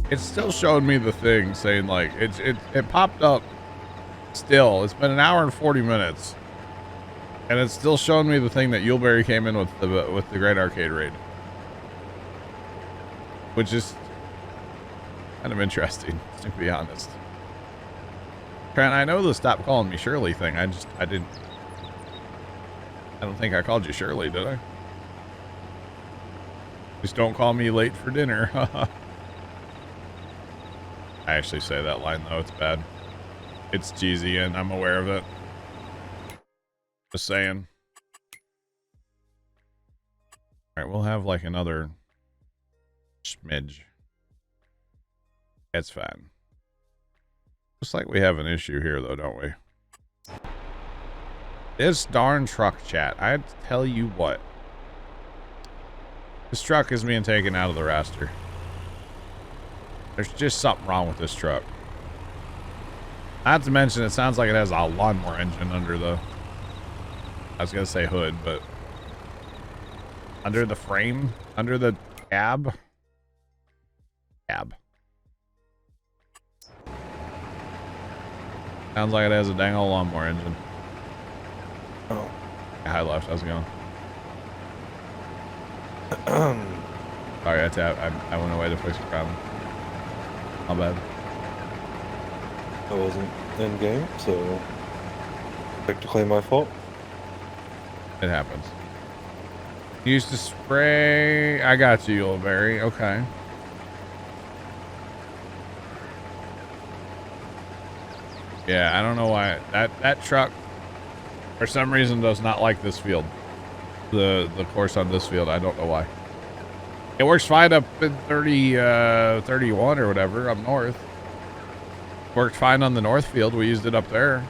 It's still showing me the thing saying like it popped up. Still, it's been an hour and 40 minutes, and it's still showing me the thing that Yuleberry came in with the Great Arcade Raid, which is kind of interesting, to be honest. Trent, I know the stop calling me Shirley thing. I don't think I called you Shirley, did I? Just don't call me late for dinner. I actually say that line though, it's bad. It's cheesy and I'm aware of it. Just saying. Alright, we'll have like another smidge. It's fine. Looks like we have an issue here though, don't we? This darn truck, chat. I tell you what. This truck is being taken out of the roster. There's just something wrong with this truck. Not to mention, it sounds like it has a lawnmower engine under the... I was going to say hood, but... under the frame? Under the cab? Cab. Sounds like it has a dang old lawnmower engine. Oh. High left, how's it going? Sorry, I went away to fix the problem. My bad. I wasn't in game, so technically my fault. It happens. Used to spray. I got you, Yuleberry. Okay. Yeah, I don't know why that truck for some reason does not like this field. The course on this field. I don't know why. It works fine up in 31 or whatever up north. Worked fine on the north field. We used it up there.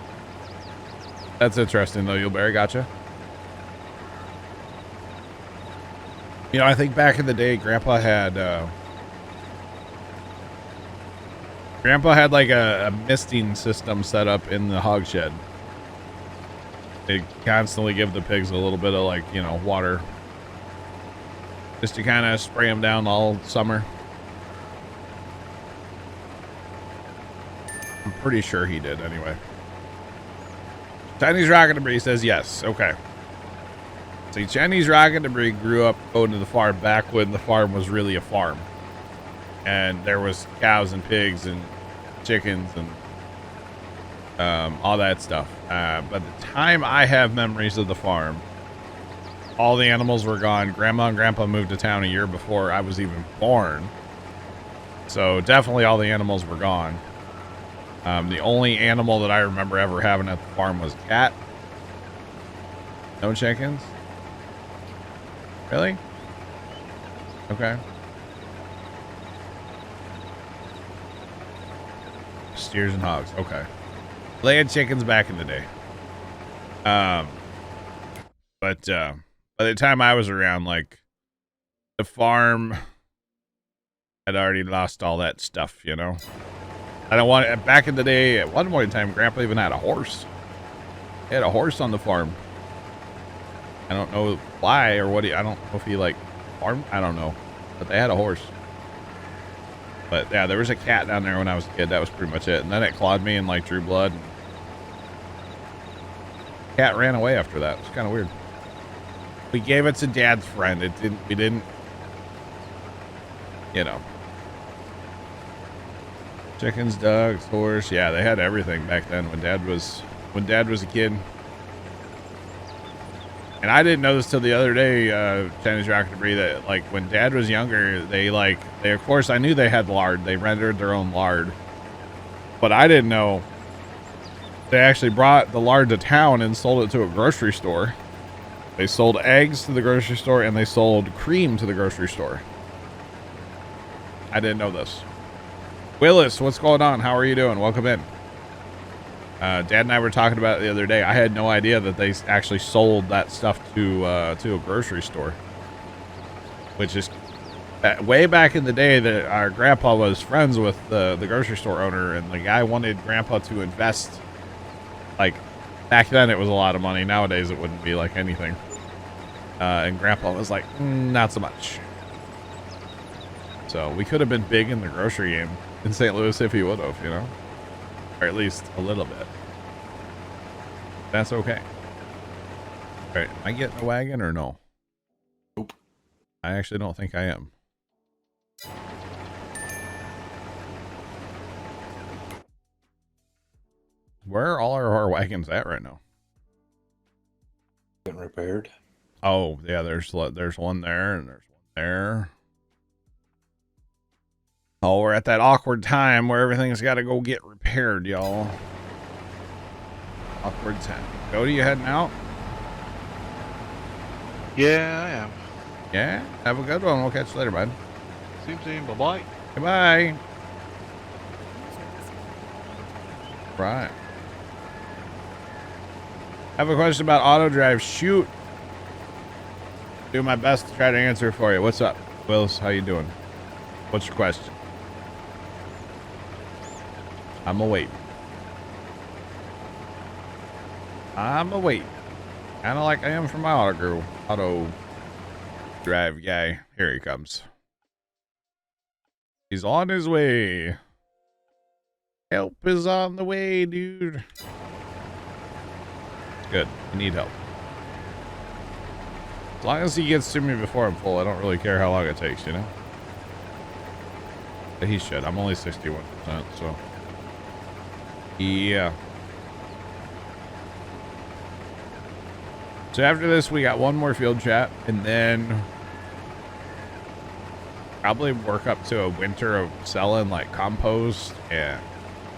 That's interesting though, Yuleberry. Gotcha. You know, I think back in the day, Grandpa had like a misting system set up in the hog shed. They constantly give the pigs a little bit of like, you know, water. Just to kind of spray them down all summer. I'm pretty sure he did anyway. Chinese Rocket Debris says yes. Okay. See, Chinese Rocket Debris grew up going to the farm back when the farm was really a farm. And there was cows and pigs and chickens and all that stuff. By the time I have memories of the farm, all the animals were gone. Grandma and Grandpa moved to town a year before I was even born. So definitely all the animals were gone. The only animal that I remember ever having at the farm was a cat. No chickens? Really? Okay. Steers and hogs. Okay. They had chickens back in the day. But by the time I was around, like, the farm had already lost all that stuff, you know? I don't want it. Back in the day, at one point in time, Grandpa even had a horse. He had a horse on the farm. I don't know why or what I don't know if he like farmed. I don't know, but they had a horse. But yeah, there was a cat down there when I was a kid. That was pretty much it. And then it clawed me and like drew blood. And cat ran away after that. It's kind of weird. We gave it to Dad's friend. We didn't, you know. Chickens, dogs, horse. Yeah, they had everything back then when Dad was a kid. And I didn't know this till the other day, Chinese Rocket Debris, that like when Dad was younger, they of course I knew they had lard. They rendered their own lard. But I didn't know they actually brought the lard to town and sold it to a grocery store. They sold eggs to the grocery store and they sold cream to the grocery store. I didn't know this. Willis, what's going on? How are you doing? Welcome in. Dad and I were talking about it the other day. I had no idea that they actually sold that stuff to a grocery store. Which is way back in the day that our grandpa was friends with the grocery store owner, and the guy wanted Grandpa to invest. Like, back then it was a lot of money. Nowadays it wouldn't be like anything. And Grandpa was like, not so much. So So we could have been big in the grocery game in St. Louis if he would have, you know, or at least a little bit. That's okay. All right, am I getting a wagon or no? Nope. I actually don't think I am. Where are all our wagons at right now? Getting repaired. Oh, yeah, there's one there and there's one there. Oh, we're at that awkward time where everything's got to go get repaired, y'all. Awkward time. Cody, you heading out? Yeah, I am. Yeah? Have a good one. We'll catch you later, bud. Seems bye-bye. Goodbye. Right. Have a question about auto drive. Shoot. Do my best to try to answer it for you. What's up, Willis? How you doing? What's your question? I'm awaiting. I'm awaiting. Kind of like I am for my auto drive guy. Here he comes. He's on his way. Help is on the way, dude. Good. I need help. As long as he gets to me before I'm full, I don't really care how long it takes, you know? But he should. I'm only 61%, so. Yeah. So after this, we got one more field chat, and then probably work up to a winter of selling like compost and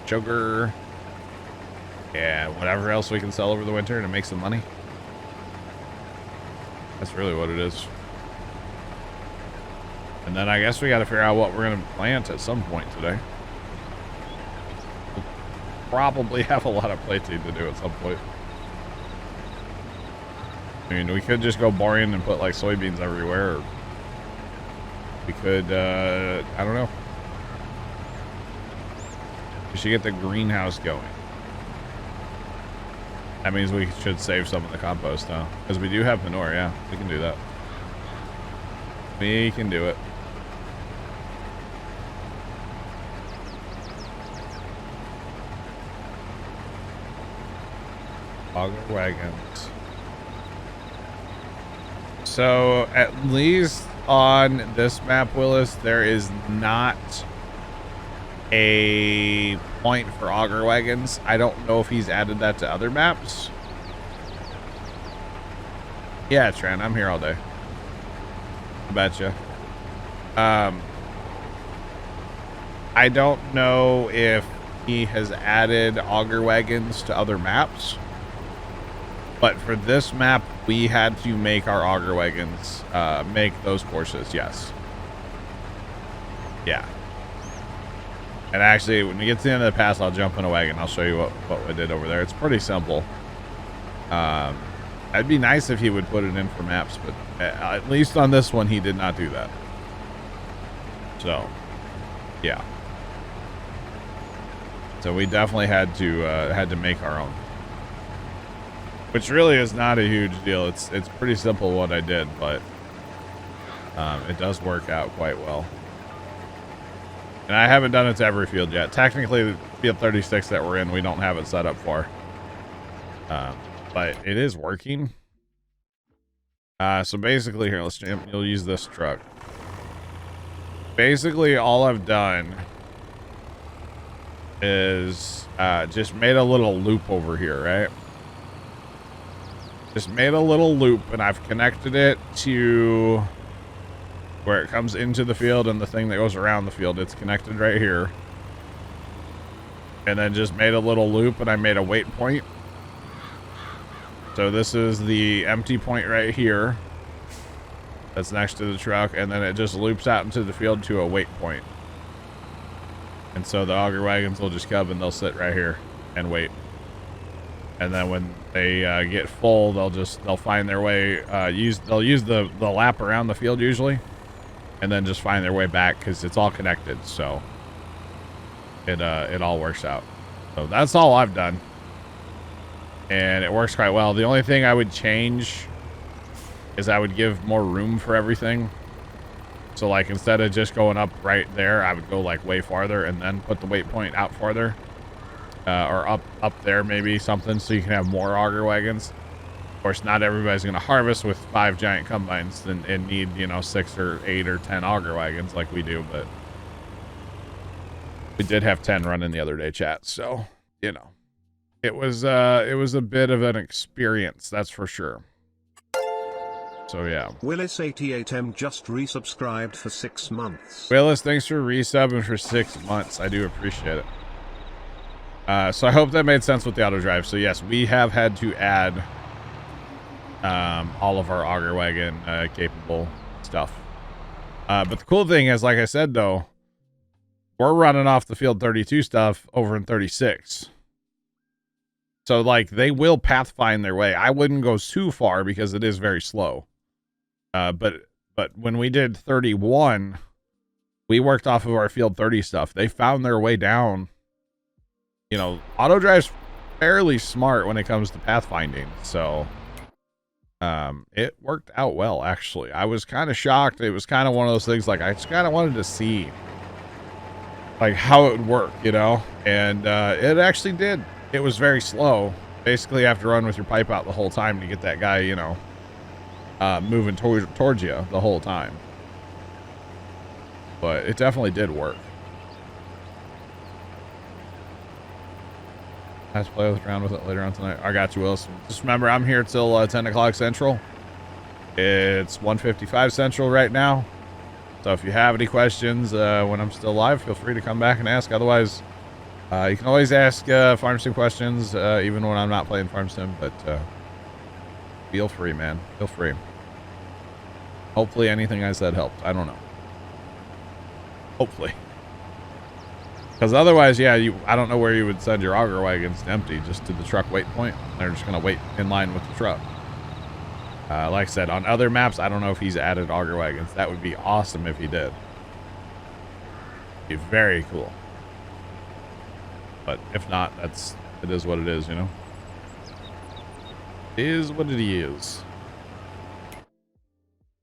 sugar and whatever else we can sell over the winter to make some money. That's really what it is. And then I guess we got to figure out what we're going to plant at some point today. We'll probably have a lot of planting to do at some point. I mean, we could just go boring and put like soybeans everywhere. Or we could, I don't know. We should get the greenhouse going. That means we should save some of the compost now. Because we do have manure, yeah. We can do that. We can do it. Auger wagons. So, at least on this map, Willis, there is not a point for auger wagons. I don't know if he's added that to other maps. Yeah, Trent, I'm here all day. I betcha. I don't know if he has added auger wagons to other maps, but for this map, we had to make our auger wagons, make those courses, yes. Yeah. And actually, when we get to the end of the pass, I'll jump in a wagon. I'll show you what we did over there. It's pretty simple. It'd be nice if he would put it in for maps, but at least on this one, he did not do that. So, yeah. So we definitely had to make our own, which really is not a huge deal. It's pretty simple what I did, but it does work out quite well. And I haven't done it to every field yet. Technically, field 36 that we're in, we don't have it set up for. But it is working. So basically, here, you'll use this truck. Basically, all I've done is just made a little loop over here, right? Just made a little loop, and I've connected it to where it comes into the field and the thing that goes around the field. It's connected right here. And then just made a little loop, and I made a weight point. So this is the empty point right here. That's next to the truck, and then it just loops out into the field to a weight point. And so the auger wagons will just come and they'll sit right here and wait. And then when they get full, they'll find their way. They'll use the lap around the field usually, and then just find their way back because it's all connected. So it all works out. So that's all I've done, and it works quite well. The only thing I would change is I would give more room for everything. So like instead of just going up right there, I would go like way farther and then put the waypoint out farther, or up there maybe something, so you can have more auger wagons. Of course, not everybody's going to harvest with 5 giant combines and need, you know, 6 or 8 or 10 auger wagons like we do, but we did have 10 running the other day, chat. So, you know, it was a bit of an experience, that's for sure. So yeah. Willis88M just resubscribed for 6 months. Willis, thanks for resubbing for 6 months. I do appreciate it. So I hope that made sense with the auto drive. So yes, we have had to add all of our auger wagon capable stuff. But the cool thing is, like I said, though, we're running off the field 32 stuff over in 36. So like they will path find their way. I wouldn't go too far because it is very slow. But when we did 31, we worked off of our field 30 stuff. They found their way down. You know, auto drive's fairly smart when it comes to pathfinding. So it worked out well, actually. I was kind of shocked. It was kind of one of those things, like I just kind of wanted to see like how it would work, you know, and it actually did. It was very slow. Basically, you have to run with your pipe out the whole time to get that guy, you know, moving towards you the whole time. But it definitely did work. Let's play around with it later on tonight. I got you, Wilson. Just remember, I'm here till 10 o'clock Central. It's 1:55 Central right now. So if you have any questions when I'm still live, feel free to come back and ask. Otherwise, you can always ask Farm Sim questions, even when I'm not playing Farm Sim. But feel free, man. Feel free. Hopefully anything I said helped. I don't know. Hopefully. Because otherwise, yeah, I don't know where you would send your auger wagons to empty, just to the truck wait point. They're just going to wait in line with the truck. Like I said, on other maps, I don't know if he's added auger wagons. That would be awesome if he did. Be very cool. But if not, it is what it is, you know? It is what it is.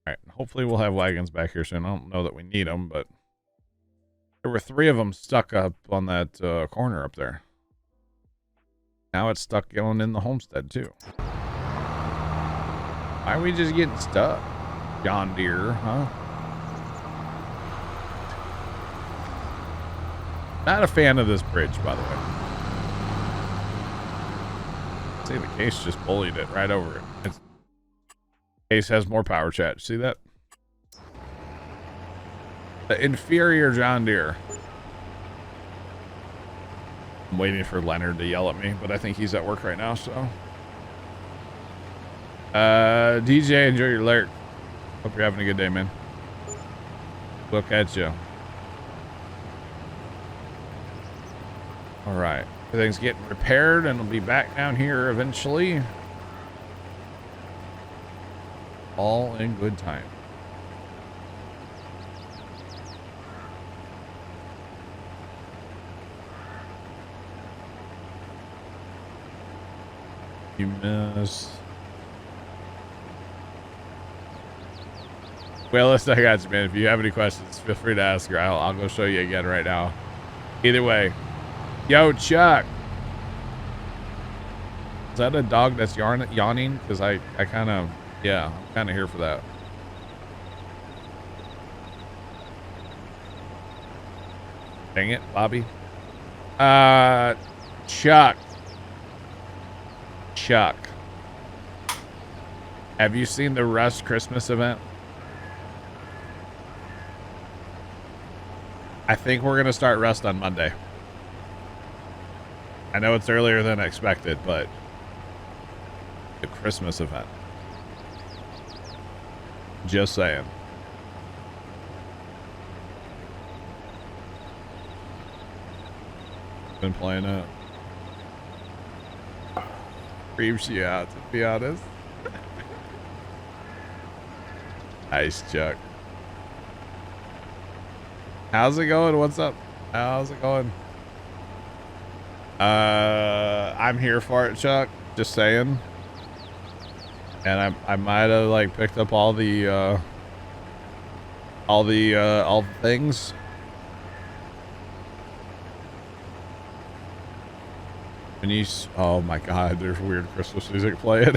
Alright, hopefully we'll have wagons back here soon. I don't know that we need them, but there were 3 of them stuck up on that corner up there. Now it's stuck going in the homestead, too. Why are we just getting stuck? John Deere, huh? Not a fan of this bridge, by the way. See, the case just bullied it right over it. Case has more power, chat. See that? The inferior John Deere. I'm waiting for Leonard to yell at me, but I think he's at work right now, so. DJ, enjoy your lurk. Hope you're having a good day, man. Look at you. All right. Everything's getting repaired and we'll be back down here eventually. All in good time. You miss. Well, listen, I got you, man. If you have any questions, feel free to ask her. I'll go show you again right now. Either way. Yo, Chuck. Is that a dog that's yawning? Because I kind of, yeah, I'm kind of here for that. Dang it, Bobby. Chuck. Chuck. Have you seen the Rust Christmas event? I think we're going to start Rust on Monday. I know it's earlier than expected, but the Christmas event. Just saying. Been playing it. Creeps you out, to be honest. Nice, Chuck. How's it going? What's up? How's it going? I'm here for it, Chuck. Just saying. And I might have like picked up all the all the things. And you, oh my God, there's weird Christmas music playing.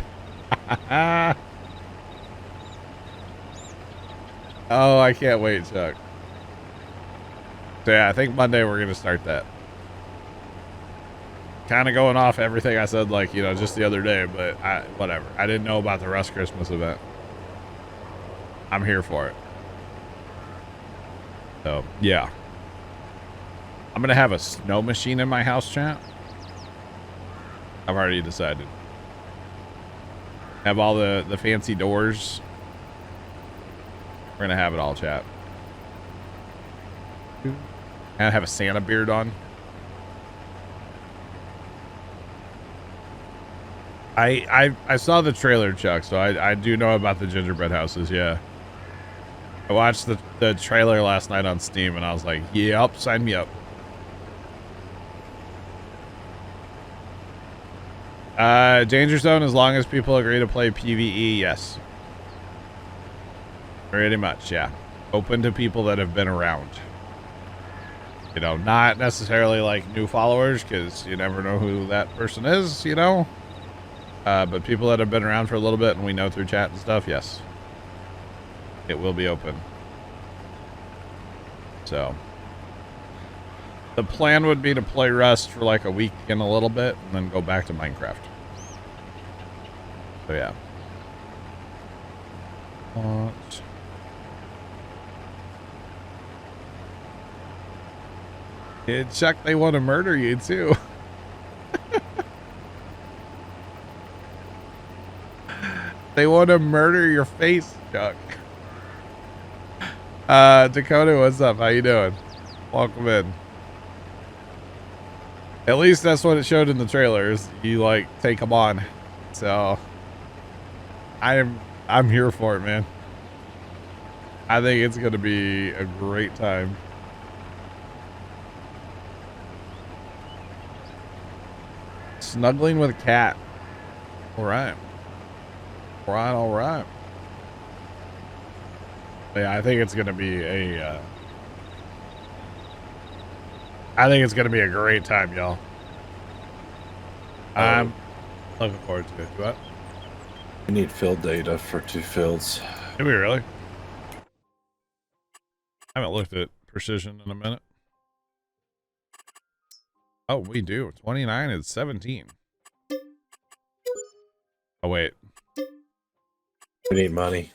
Oh, I can't wait, Chuck. So yeah, I think Monday we're gonna start that. Kind of going off everything I said, like, you know, just the other day, but whatever. I didn't know about the Rust Christmas event. I'm here for it. So yeah, I'm gonna have a snow machine in my house, chat. I've already decided. Have all the fancy doors. We're gonna have it all, chat. And have a Santa beard on. I saw the trailer, Chuck, so I do know about the gingerbread houses, yeah. I watched the trailer last night on Steam and I was like, yep, sign me up. Danger Zone, as long as people agree to play PvE, yes. Pretty much, yeah. Open to people that have been around. You know, not necessarily like new followers, because you never know who that person is, you know? But people that have been around for a little bit and we know through chat and stuff, yes. It will be open. So. The plan would be to play Rust for like a week and a little bit, and then go back to Minecraft. So yeah. What? Kid Chuck, they want to murder you too. They want to murder your face, Chuck. Dakota, what's up? How you doing? Welcome in. At least that's what it showed in the trailers. You like take them on. So I'm here for it, man. I think it's gonna be a great time. Snuggling with a cat. All right. All right, all right. Yeah, I think it's gonna be a I think it's gonna be a great time, y'all. I'm looking forward to it. What? We need field data for 2 fields. Do we really? I haven't looked at precision in a minute. Oh, we do. 29 is 17. Oh wait. We need money.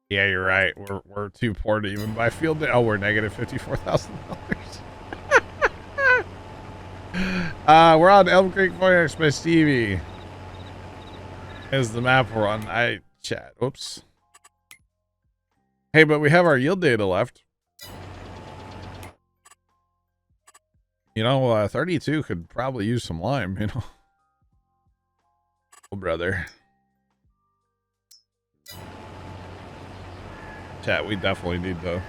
Yeah, you're right. We're too poor to even buy field day. Oh, we're negative $54,000. We're on Elm Creek Voyage by Stevie. Is the map we're on? I chat. Oops. Hey, but we have our yield data left. You know, 32 could probably use some lime, you know. Oh, brother. Chat, we definitely need to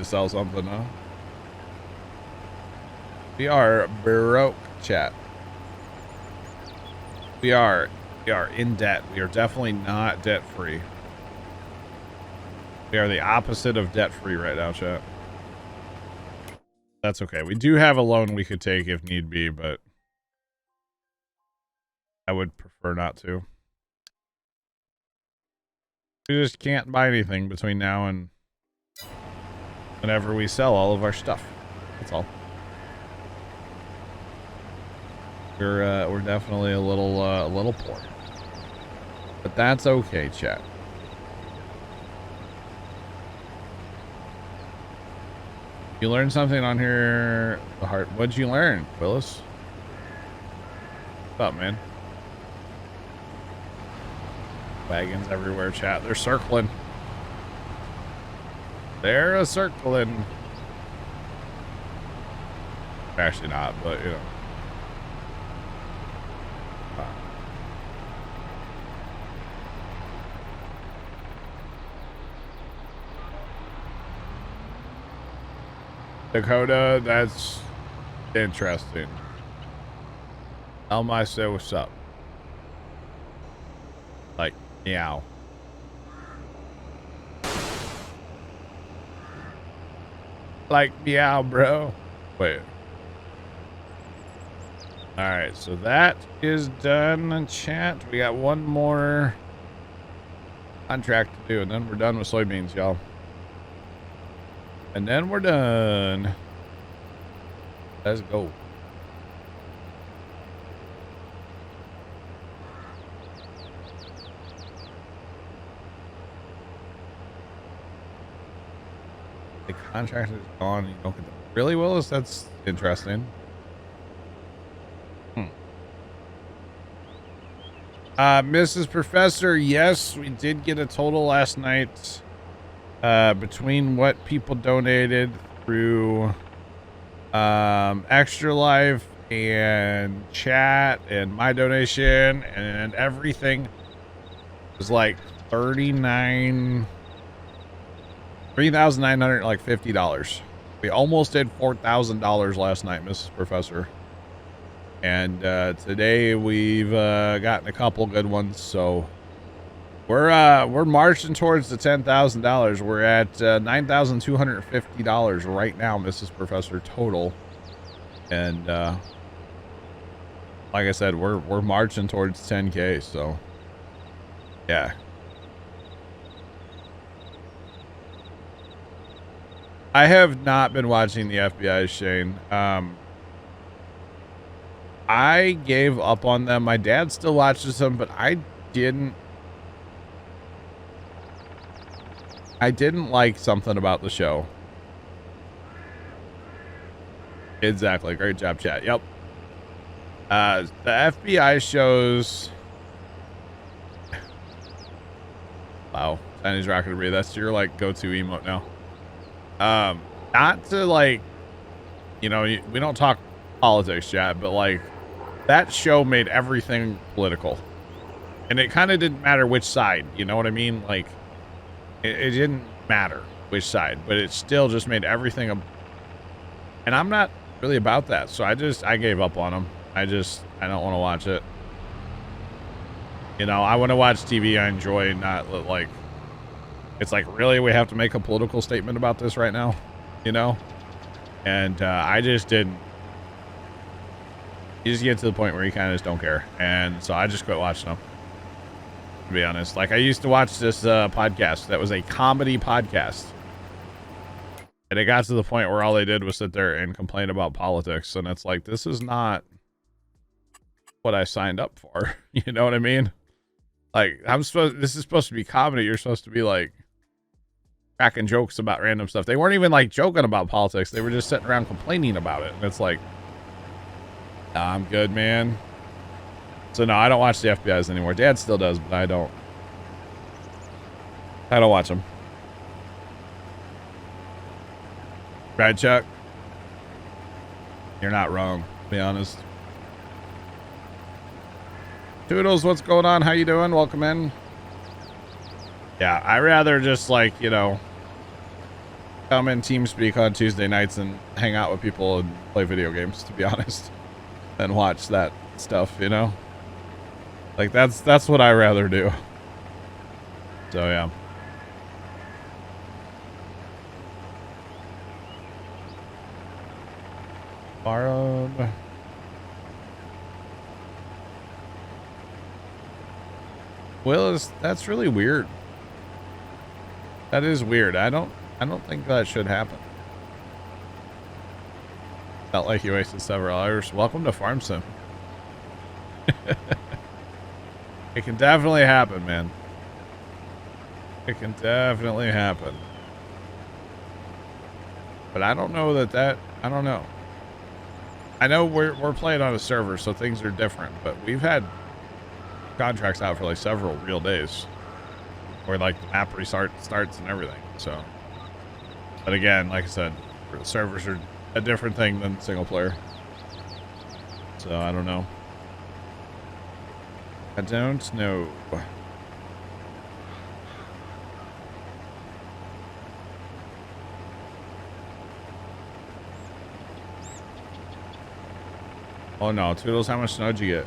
sell something, huh? We are broke, chat. We are in debt. We are definitely not debt free. We are the opposite of debt free right now, chat. That's okay. We do have a loan we could take if need be, but I would prefer not to. We just can't buy anything between now and whenever we sell all of our stuff. That's all. We're definitely a little poor, but that's okay, chat. You learned something on here. The heart. What'd you learn, Willis? What's up, man? Wagons everywhere, chat. They're circling. They're a circling. Actually not, but you know. Dakota, that's interesting. Elma said, what's up? Like, meow. Like, meow, bro. Wait. All right, so that is done in chat. We got one more contract to do, and then we're done with soybeans, y'all. And then we're done. Let's go. The contract is gone. You don't get the... Really, Willis? That's interesting. Mrs. Professor, yes, we did get a total last night between what people donated through Extra Life and chat and my donation and everything. It was like $3,950. We almost did $4,000 last night, Mrs. Professor. And today we've gotten a couple good ones, so we're marching towards the $10,000. We're at $9,250 right now, Mrs. Professor, total. And like I said, we're marching towards 10K. So yeah. I have not been watching the FBI, Shane. I gave up on them. My dad still watches them, but I didn't like something about the show. Exactly. Great job, chat. Yep. The FBI shows. Wow. Chinese Rocket to Breathe. That's your like go-to emote now. Not to like, you know, we don't talk politics, chat, but like that show made everything political, and it kind of didn't matter which side. You know what I mean? Like it didn't matter which side, but it still just made everything and I'm not really about that, so I gave up on them. I don't want to watch it. You know, I want to watch TV I enjoy, not like it's like, really, we have to make a political statement about this right now, you know? And I just didn't. You just get to the point where you kind of just don't care, and so I just quit watching them, to be honest. Like, I used to watch this podcast that was a comedy podcast, and it got to the point where all they did was sit there and complain about politics, and it's like, this is not what I signed up for. You know what I mean? Like, this is supposed to be comedy. You're supposed to be like cracking jokes about random stuff. They weren't even like joking about politics. They were just sitting around complaining about it, and it's like, nah, I'm good, man. So no, I don't watch the FBI's anymore. Dad still does, but I don't watch them. Right, Chuck? You're not wrong, to be honest. Toodles, what's going on? How you doing? Welcome in. Yeah, I rather just like, you know, come in TeamSpeak on Tuesday nights and hang out with people and play video games, to be honest. And watch that stuff, you know? Like, that's what I rather do. So, yeah. Borrowed. Willis, that's really weird. That is weird. I don't think that should happen. Felt like you wasted several hours. Welcome to Farm Sim. It can definitely happen, man. It can definitely happen. But I don't know that I don't know. I know we're playing on a server, so things are different, but we've had contracts out for like several real days where like the map restart starts and everything. So, but again, like I said, servers are a different thing than single player. So I don't know. I don't know. Oh no, Toodles, how much snow did you get?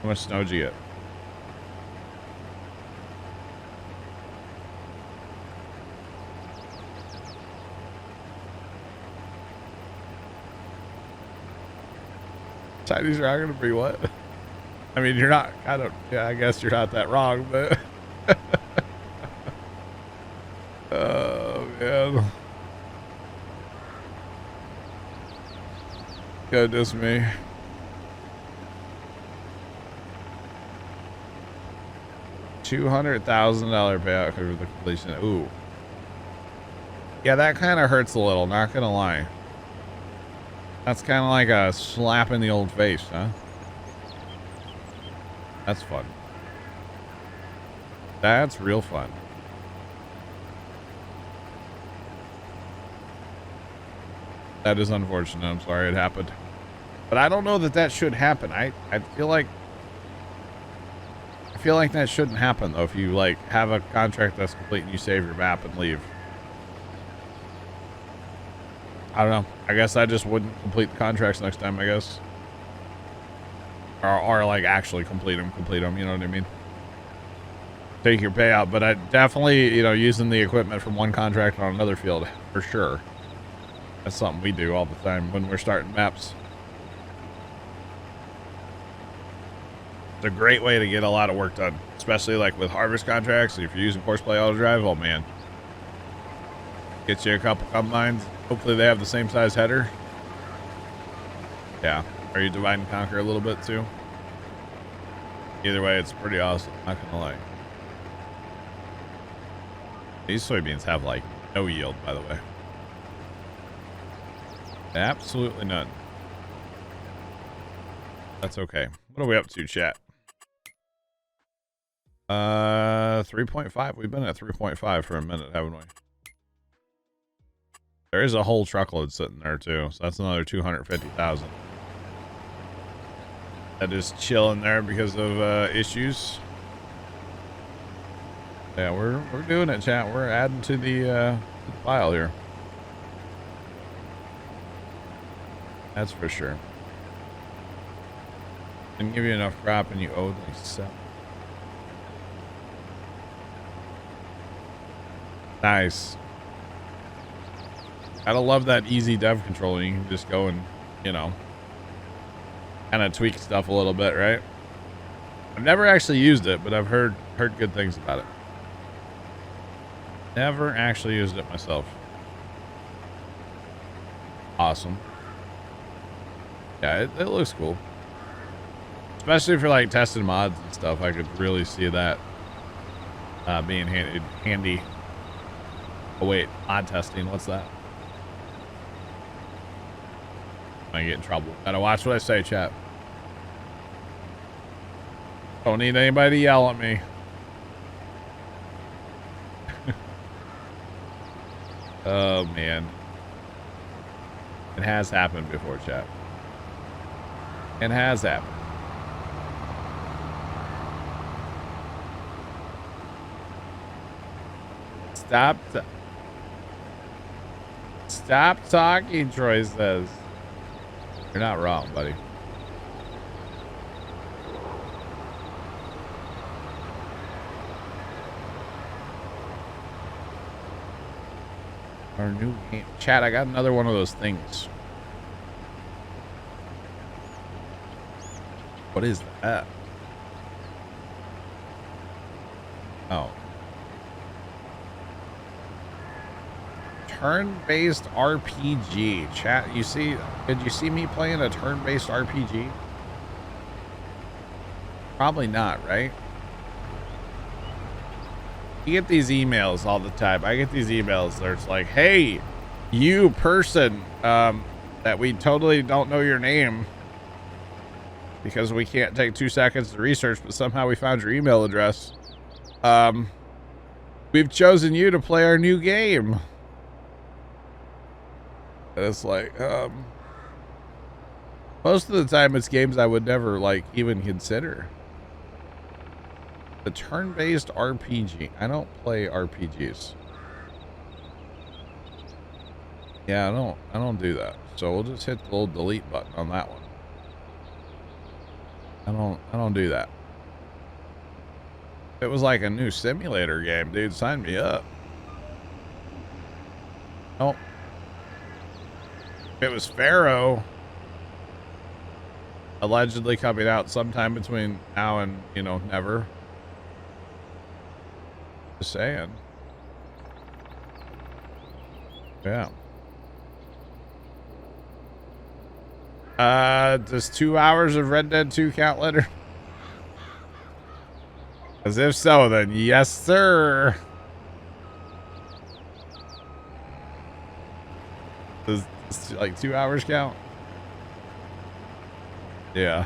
How much snow did you get? Chinese rocket to be what? I mean, you're not, yeah, I guess you're not that wrong, but. Oh, man. Goodness me. $200,000 payout for the completion. Ooh. Yeah, that kind of hurts a little, not gonna lie. That's kind of like a slap in the old face, huh? That's fun. That's real fun. That is unfortunate. I'm sorry it happened. But I don't know that that should happen. I feel like that shouldn't happen though if you like have a contract that's complete and you save your map and leave. I don't know. I guess I just wouldn't complete the contracts next time, I guess. Or like actually complete them, you know what I mean? Take your payout, but I definitely, you know, using the equipment from one contract on another field for sure. That's something we do all the time when we're starting maps. It's a great way to get a lot of work done, especially like with harvest contracts. If you're using horseplay auto drive, oh man. Get you a couple combines. Hopefully they have the same size header. Yeah. Are you divide and conquer a little bit too? Either way, it's pretty awesome. Not gonna lie. These soybeans have like no yield, by the way. Absolutely none. That's okay. What are we up to, chat? 3.5. We've been at 3.5 for a minute, haven't we? There is a whole truckload sitting there too, so that's another 250,000. That is chilling there because of issues. Yeah, we're doing it, chat. We're adding to the file here. That's for sure. Didn't give you enough crop and you owed like 7. Nice. Gotta love that easy dev control. You can just go and, you know, kind of tweak stuff a little bit, right? I've never actually used it, but I've heard good things about it. Never actually used it myself. Awesome. Yeah, it looks cool. Especially for like testing mods and stuff. I could really see that being handy. Oh wait, mod testing, what's that? I get in trouble. Gotta watch what I say, chat. Don't need anybody to yell at me. Oh man. It has happened before, chat. It has happened. Stop talking, Troy says. You're not wrong, buddy. Our new game. Chat, I got another one of those things. What is that? Oh. Turn-based RPG. Chat, did you see me playing a turn-based RPG? Probably not, right? You get these emails all the time. I get these emails where it's like, hey, you person that we totally don't know your name because we can't take 2 seconds to research, but somehow we found your email address. We've chosen you to play our new game. And it's like, most of the time it's games I would never like even consider. The turn-based RPG. I don't play RPGs. Yeah, I don't do that. So we'll just hit the little delete button on that one. I don't do that. If it was like a new simulator game, dude, sign me up. Oh. If it was Pharaoh, allegedly coming out sometime between now and, you know, never. Just saying. Yeah. Does 2 hours of Red Dead 2 count later? Because if so, then yes, sir. Does like 2 hours count? Yeah.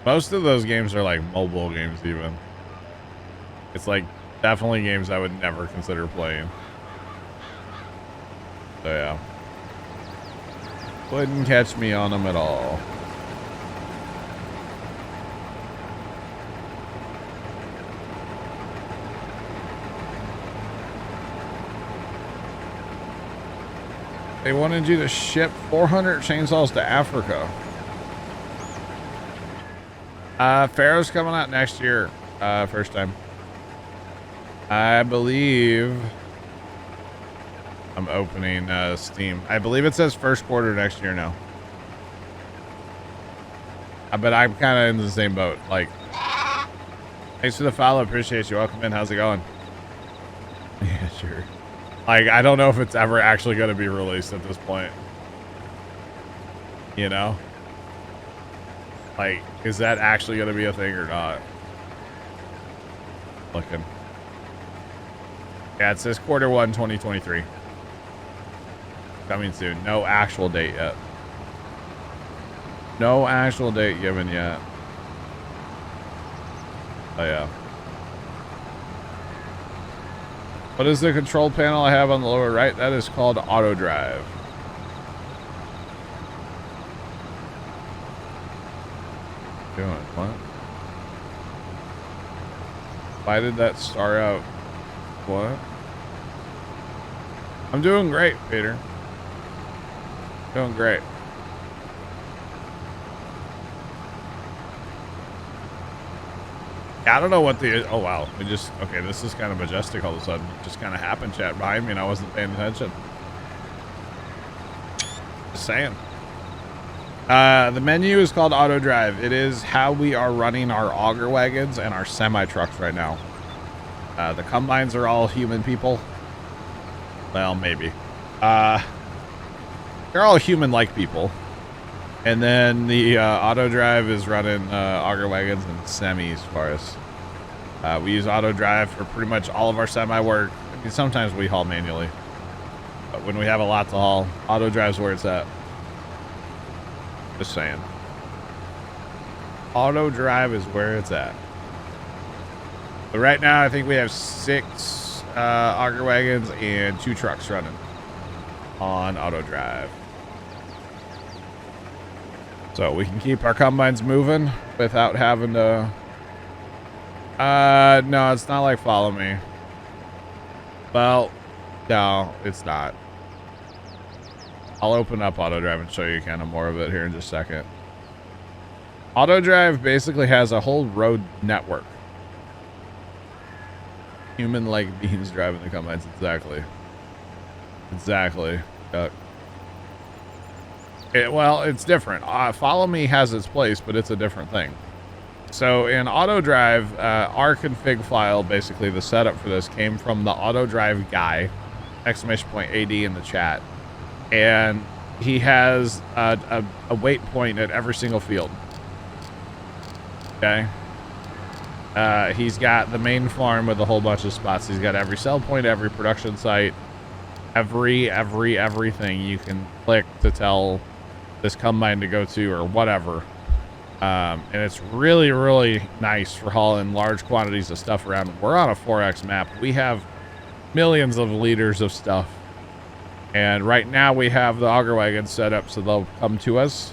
Most of those games are like mobile games even. It's like definitely games I would never consider playing. So yeah. Wouldn't catch me on them at all. They wanted you to ship 400 chainsaws to Africa. Pharaoh's coming out next year. First time. I believe I'm opening Steam. I believe it says first quarter next year now. But I'm kind of in the same boat. Like, thanks for the follow. Appreciate you. Welcome in. How's it going? Yeah, sure. Like, I don't know if it's ever actually going to be released at this point. You know? Like, is that actually going to be a thing or not? Looking. Yeah, it says quarter 1, 2023. Coming soon. No actual date yet. No actual date given yet. Oh, yeah. What is the control panel I have on the lower right? That is called auto drive. Doing what? Why did that star out? What? I'm doing great, Peter. Doing great. I don't know what the... Oh, wow. We just... Okay, this is kind of majestic all of a sudden. It just kind of happened, chat behind me, and I wasn't paying attention. Just saying. The menu is called Auto Drive. It is how we are running our auger wagons and our semi-trucks right now. The combines are all human people. Well, maybe. They're all human-like people. And then the auto drive is running auger wagons and semis for us. We use auto drive for pretty much all of our semi work. I mean, sometimes we haul manually, but when we have a lot to haul, auto drive's where it's at. Just saying. Auto drive is where it's at. But right now, I think we have 6 auger wagons and 2 trucks running on auto drive. So we can keep our combines moving without having to... no, it's not like follow me. Well, no, it's not. I'll open up auto drive and show you kind of more of it here in just a second. Auto drive basically has a whole road network. Human-like beings driving the combines, exactly. Exactly. Well, it's different. Follow me has its place, but it's a different thing. So in auto drive, our config file, basically the setup for this came from the auto drive guy, !AD in the chat. And he has a weight point at every single field. Okay. He's got the main farm with a whole bunch of spots. He's got every sell point, every production site, everything you can click to tell this combine to go to or whatever. And it's really, really nice for hauling large quantities of stuff around. We're on a 4X map. We have millions of liters of stuff. And right now we have the auger wagons set up so they'll come to us,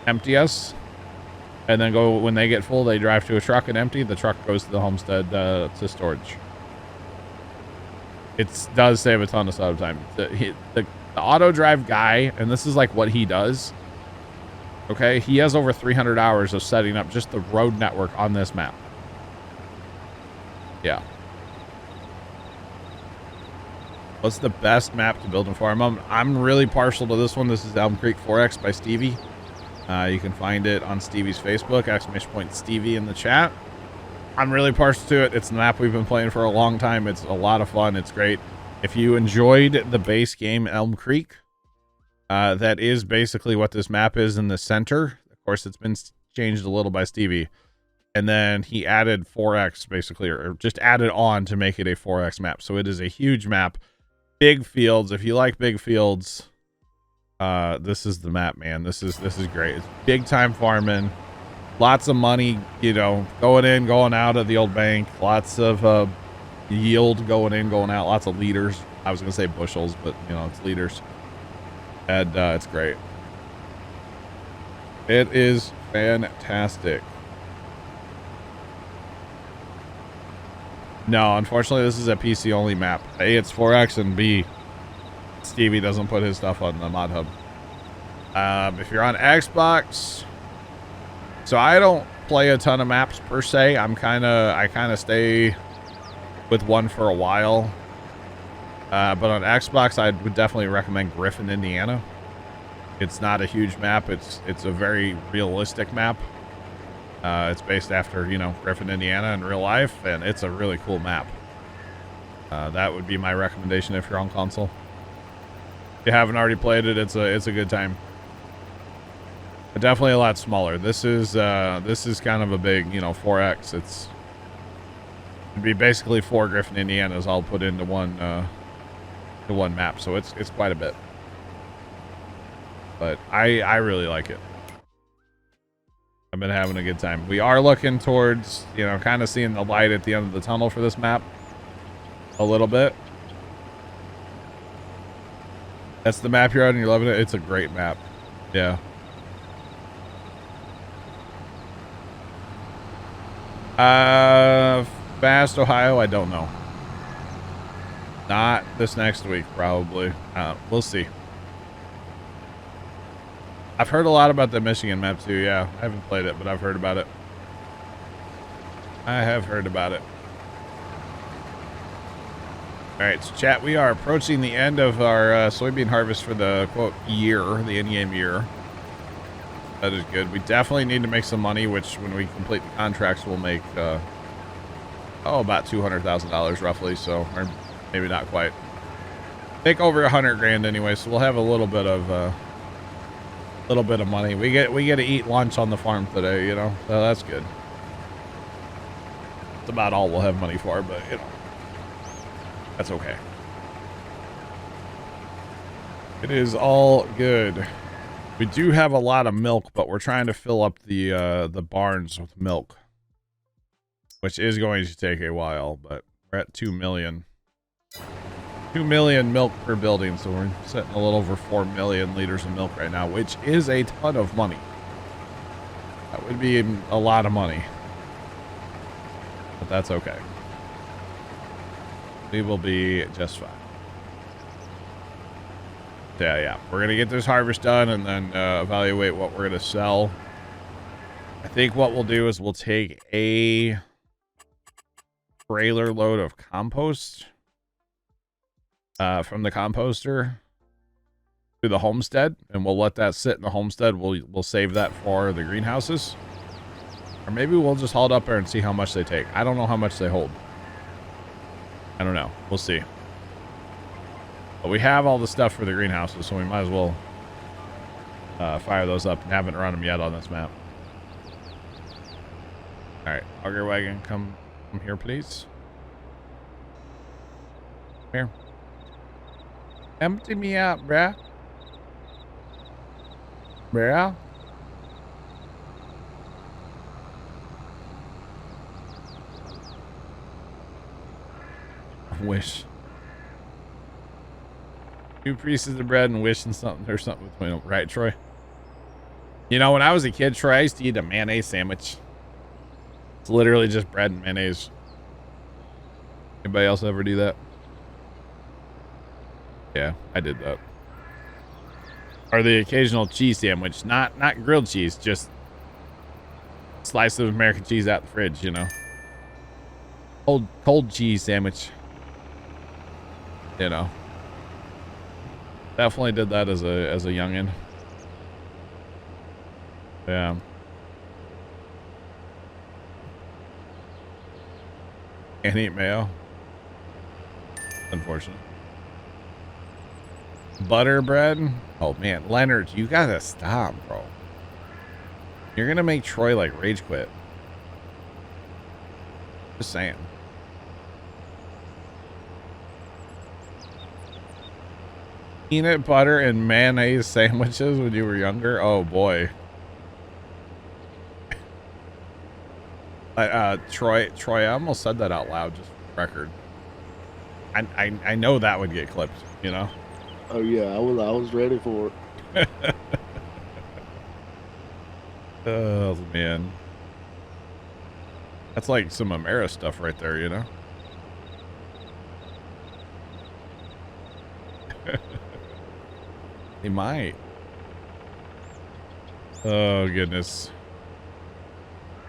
empty us, and then go, when they get full, they drive to a truck and empty. The truck goes to the homestead to storage. It does save a ton of setup time. The auto drive guy, and this is like what he does. Okay, he has over 300 hours of setting up just the road network on this map. Yeah. What's the best map to build in farm? I'm really partial to this one. This is Elm Creek 4X by Stevie. You can find it on Stevie's Facebook, !Stevie in the chat. I'm really partial to it. It's a map we've been playing for a long time. It's a lot of fun. It's great. If you enjoyed the base game Elm Creek, that is basically what this map is in the center. Of course, it's been changed a little by Stevie. And then he added 4X, basically, or just added on to make it a 4X map. So it is a huge map. Big fields. If you like big fields, this is the map, man. This is great. It's big time farming. Lots of money, you know, going in, going out of the old bank. Lots of yield going in, going out. Lots of liters. I was going to say bushels, but, you know, it's liters. And it's great. It is fantastic. No, unfortunately, this is a PC only map. A, it's 4X, and B, Stevie doesn't put his stuff on the mod hub. If you're on Xbox, so I don't play a ton of maps per se. I kind of stay with one for a while. But on Xbox, I would definitely recommend Griffin, Indiana. It's not a huge map. It's a very realistic map. It's based after, you know, Griffin, Indiana in real life, and it's a really cool map. That would be my recommendation if you're on console. If you haven't already played it, it's a good time. But definitely a lot smaller. This is kind of a big, you know, 4X. It'd be basically 4 Griffin, Indianas all put into one map, so it's quite a bit. But I really like it. I've been having a good time. We are looking towards, you know, kind of seeing the light at the end of the tunnel for this map. A little bit. That's the map you're on and you're loving it. It's a great map. Yeah. Fast Ohio, I don't know. Not this next week, probably. We'll see. I've heard a lot about the Michigan map too. Yeah, I haven't played it, but I've heard about it. I have heard about it. All right, so chat, we are approaching the end of our soybean harvest for the quote year, the in-game year. That is good. We definitely need to make some money, which when we complete the contracts, we'll make about $200,000 roughly. So, or maybe not quite. Make over 100 grand anyway. So we'll have a little bit of money. We get to eat lunch on the farm today, you know, so that's good. It's about all we'll have money for, but you know, that's okay. It is all good. We do have a lot of milk, but we're trying to fill up the barns with milk, which is going to take a while, but we're at 2 million. 2 million milk per building, so we're sitting a little over 4 million liters of milk right now, which is a ton of money. That would be a lot of money, but that's okay. We will be just fine. Yeah, we're gonna get this harvest done and then evaluate what we're gonna sell. I think what we'll do is we'll take a trailer load of compost from the composter to the homestead, and we'll let that sit in the homestead. We'll save that for the greenhouses, or maybe we'll just haul it up there and see how much they take. I don't know how much they hold. I don't know. We'll see. But we have all the stuff for the greenhouses, so we might as well fire those up. And haven't run them yet on this map. All right, auger wagon, come here, please. Here. Empty me out, bruh. Bruh. Wish. 2 pieces of bread and wishing something or something between them. Right, Troy? You know, when I was a kid, Troy, I used to eat a mayonnaise sandwich. It's literally just bread and mayonnaise. Anybody else ever do that? Yeah, I did that. Or the occasional cheese sandwich. Not grilled cheese, just slice of American cheese out the fridge, you know. Cold cheese sandwich. You know. Definitely did that as a youngin. Yeah. Can't eat mayo. Unfortunate. Butter bread. Oh man, Leonard, you gotta stop, bro. You're gonna make Troy like rage quit. Just saying. Peanut butter and mayonnaise sandwiches when you were younger. Oh boy. Troy, I almost said that out loud, just for the record. I know that would get clipped, you know? Oh yeah, I was ready for it. Oh man. That's like some Amera stuff right there, you know? He might. Oh goodness.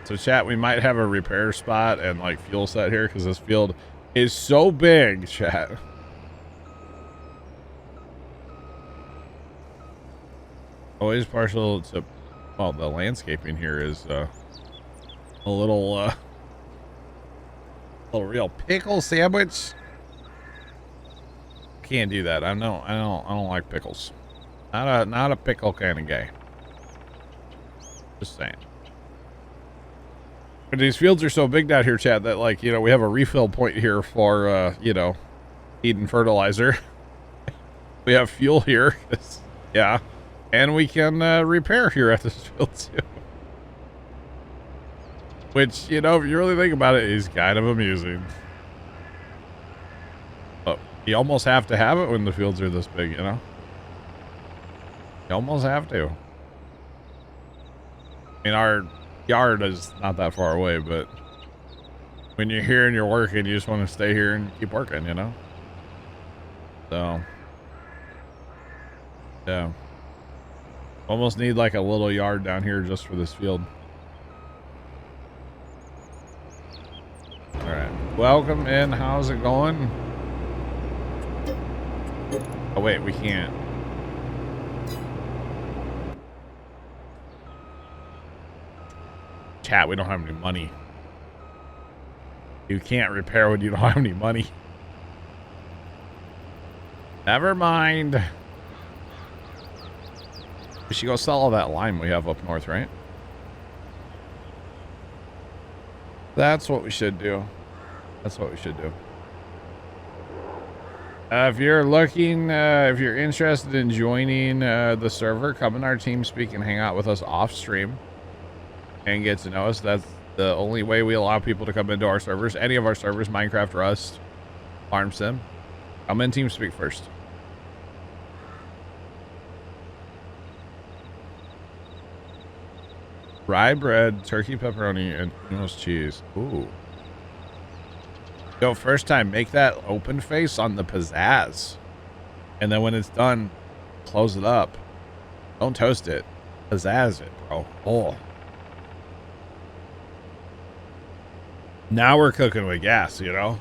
So chat, we might have a repair spot and like fuel set here because this field is so big, chat. Always partial to, well, the landscaping here is a little real pickle sandwich. Can't do that. I don't like pickles. Not a pickle kind of guy. Just saying. But these fields are so big down here, chat, that like, you know, we have a refill point here for you know, Eden fertilizer. We have fuel here. Yeah. And we can repair here at this field too. Which, you know, if you really think about it, is kind of amusing. But you almost have to have it when the fields are this big, you know? You almost have to. I mean, our yard is not that far away, but when you're here and you're working, you just want to stay here and keep working, you know? So, yeah. Almost need like a little yard down here just for this field. All right. Welcome in. How's it going? Oh, wait, we can't. Chat, we don't have any money. You can't repair when you don't have any money. Never mind. We should go sell all that lime we have up north, right? That's what we should do. That's what we should do. If you're looking, if you're interested in joining the server, come in our TeamSpeak and hang out with us off stream and get to know us. That's the only way we allow people to come into our servers. Any of our servers, Minecraft, Rust, Farm Sim. Come in TeamSpeak first. Rye bread, turkey pepperoni, and Pino's cheese. Ooh. Yo, first time, make that open face on the pizzazz. And then when it's done, close it up. Don't toast it. Pizzazz it, bro. Oh. Now we're cooking with gas, you know?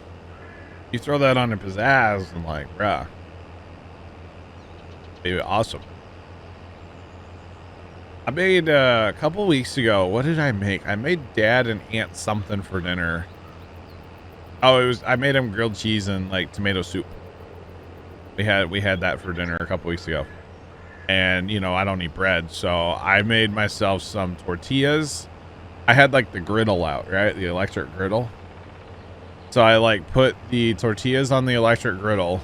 You throw that on the pizzazz and like, bruh. It'd be awesome. I made a couple weeks ago. What did I make? I made Dad and Aunt something for dinner. Oh, I made him grilled cheese and like tomato soup. We had that for dinner a couple weeks ago. And you know, I don't eat bread, so I made myself some tortillas. I had like the griddle out, right? The electric griddle. So I like put the tortillas on the electric griddle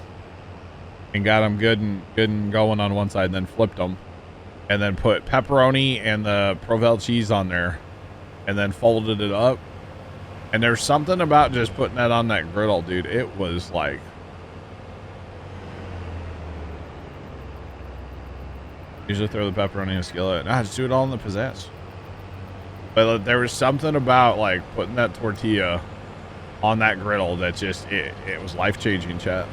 and got them good and going on one side, and then flipped them. And then put pepperoni and the Provel cheese on there, and then folded it up. And there's something about just putting that on that griddle, dude. It was like, usually throw the pepperoni in a skillet. Nah, just do it all in the pizzazz. But there was something about like putting that tortilla on that griddle that just it was life-changing, chat.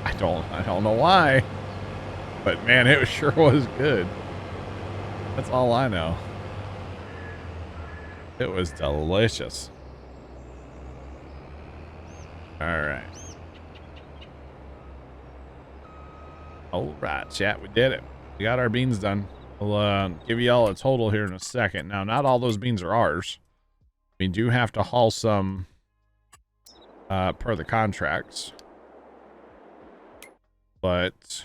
I don't know why. But man, it sure was good. That's all I know. It was delicious. All right. All right, chat. We did it. We got our beans done. We'll give you all a total here in a second. Now, not all those beans are ours. We do have to haul some per the contracts. But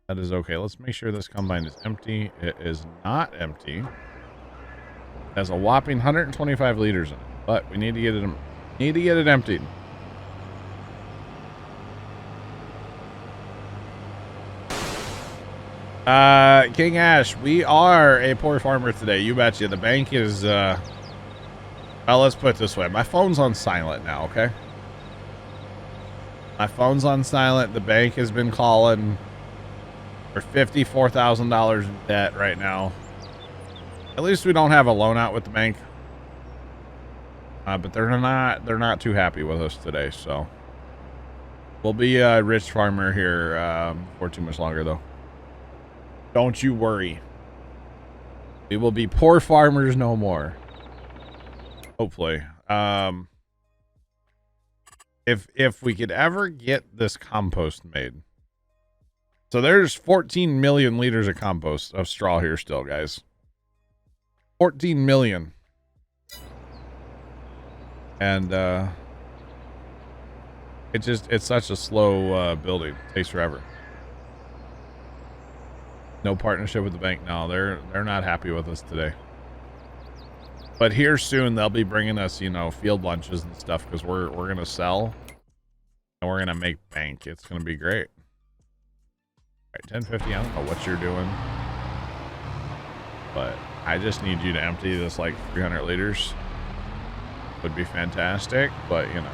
that is okay. Let's make sure this combine is empty. It is not empty. It has a whopping 125 liters in it, but we need to get it emptied. King Ash, we are a poor farmer today. You betcha. The bank is, well, let's put it this way. My phone's on silent now, okay? My phone's on silent. The bank has been calling for $54,000 in debt right now. At least we don't have a loan out with the bank. But they're not too happy with us today, so we'll be a rich farmer here for too much longer, though. Don't you worry. We will be poor farmers no more. Hopefully. If we could ever get this compost made. So there's 14 million liters of compost of straw here still, guys. 14 million. And it's such a slow building. It takes forever. No partnership with the bank. No, they're not happy with us today. But here soon they'll be bringing us, you know, field lunches and stuff because we're gonna sell and we're gonna make bank. It's gonna be great. All right, 1050. I don't know what you're doing, but I just need you to empty this like 300 liters. Would be fantastic, but you know,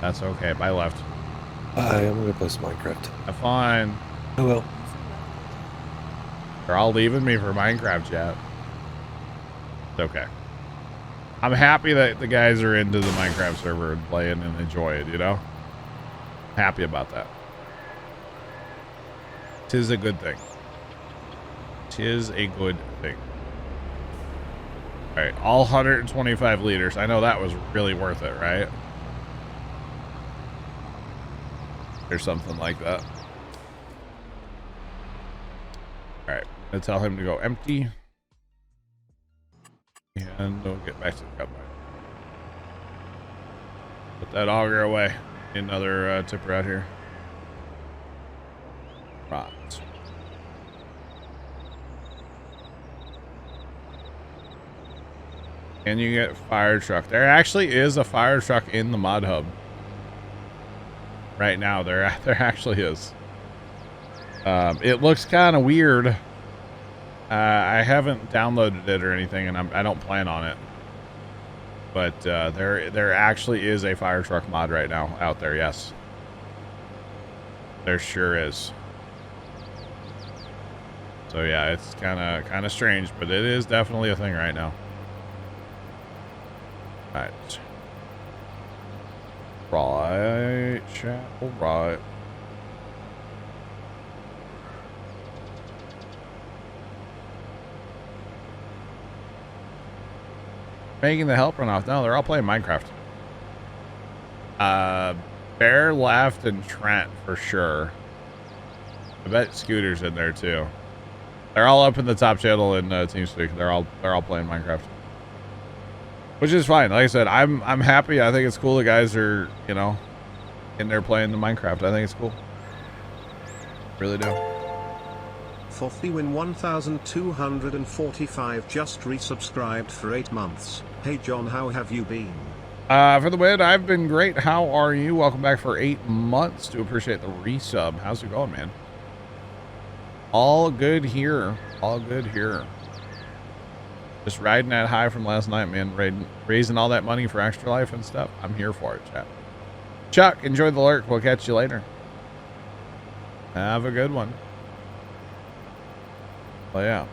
that's okay. Bye, left. I am gonna play some Minecraft. Have fun. I will. They're all leaving me for Minecraft chat. It's okay. I'm happy that the guys are into the Minecraft server and playing and enjoy it, you know? Happy about that. Tis a good thing. Tis a good thing. Alright, all 125 liters. I know that was really worth it, right? Or something like that. Alright, I'm gonna tell him to go empty. And we'll get back to the combine. Put that auger away. Need another tipper out here. Right. And you get fire truck. There actually is a fire truck in the mod hub. Right now, there actually is. It looks kind of weird. I haven't downloaded it or anything, and I don't plan on it. But there actually is a fire truck mod right now out there. Yes, there sure is. So yeah, it's kind of strange, but it is definitely a thing right now. Right. Right, chat. All right. Making the help run off. No, they're all playing Minecraft. Bear, Left, and Trent for sure. I bet Scooter's in there too. They're all up in the top channel in TeamSpeak. They're all playing Minecraft. Which is fine. Like I said, I'm happy. I think it's cool the guys are, you know, in there playing the Minecraft. I think it's cool. Really do. Fourthly win 1245 just resubscribed for 8 months. Hey John, how have you been? For the win, I've been great. How are you? Welcome back for 8 months. Do appreciate the resub. How's it going, man? All good here. All good here. Just riding that high from last night, man. Raising all that money for Extra Life and stuff. I'm here for it, chat. Chuck, enjoy the lurk. We'll catch you later. Have a good one. Well, yeah.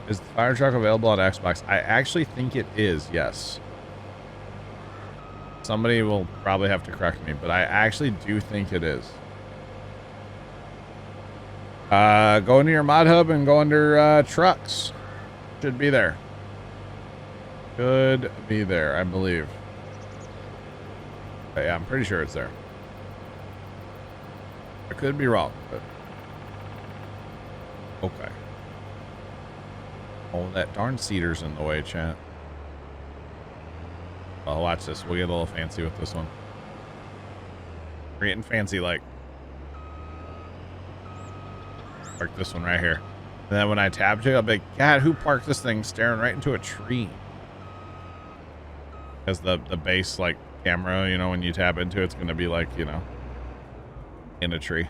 Is the fire truck available on Xbox? I actually think it is, yes. Somebody will probably have to correct me, but I actually do think it is. Go into your mod hub and go under trucks. Should be there. Should be there, I believe. But yeah, I'm pretty sure it's there. I could be wrong, but okay. Oh, that darn cedar's in the way, chat. Oh, watch this. We'll get a little fancy with this one. We're getting fancy, like. Park this one right here. And then when I tap to it, I'll be like, God, who parked this thing staring right into a tree? Because the base, like, camera, you know, when you tap into it, it's going to be like, you know, in a tree.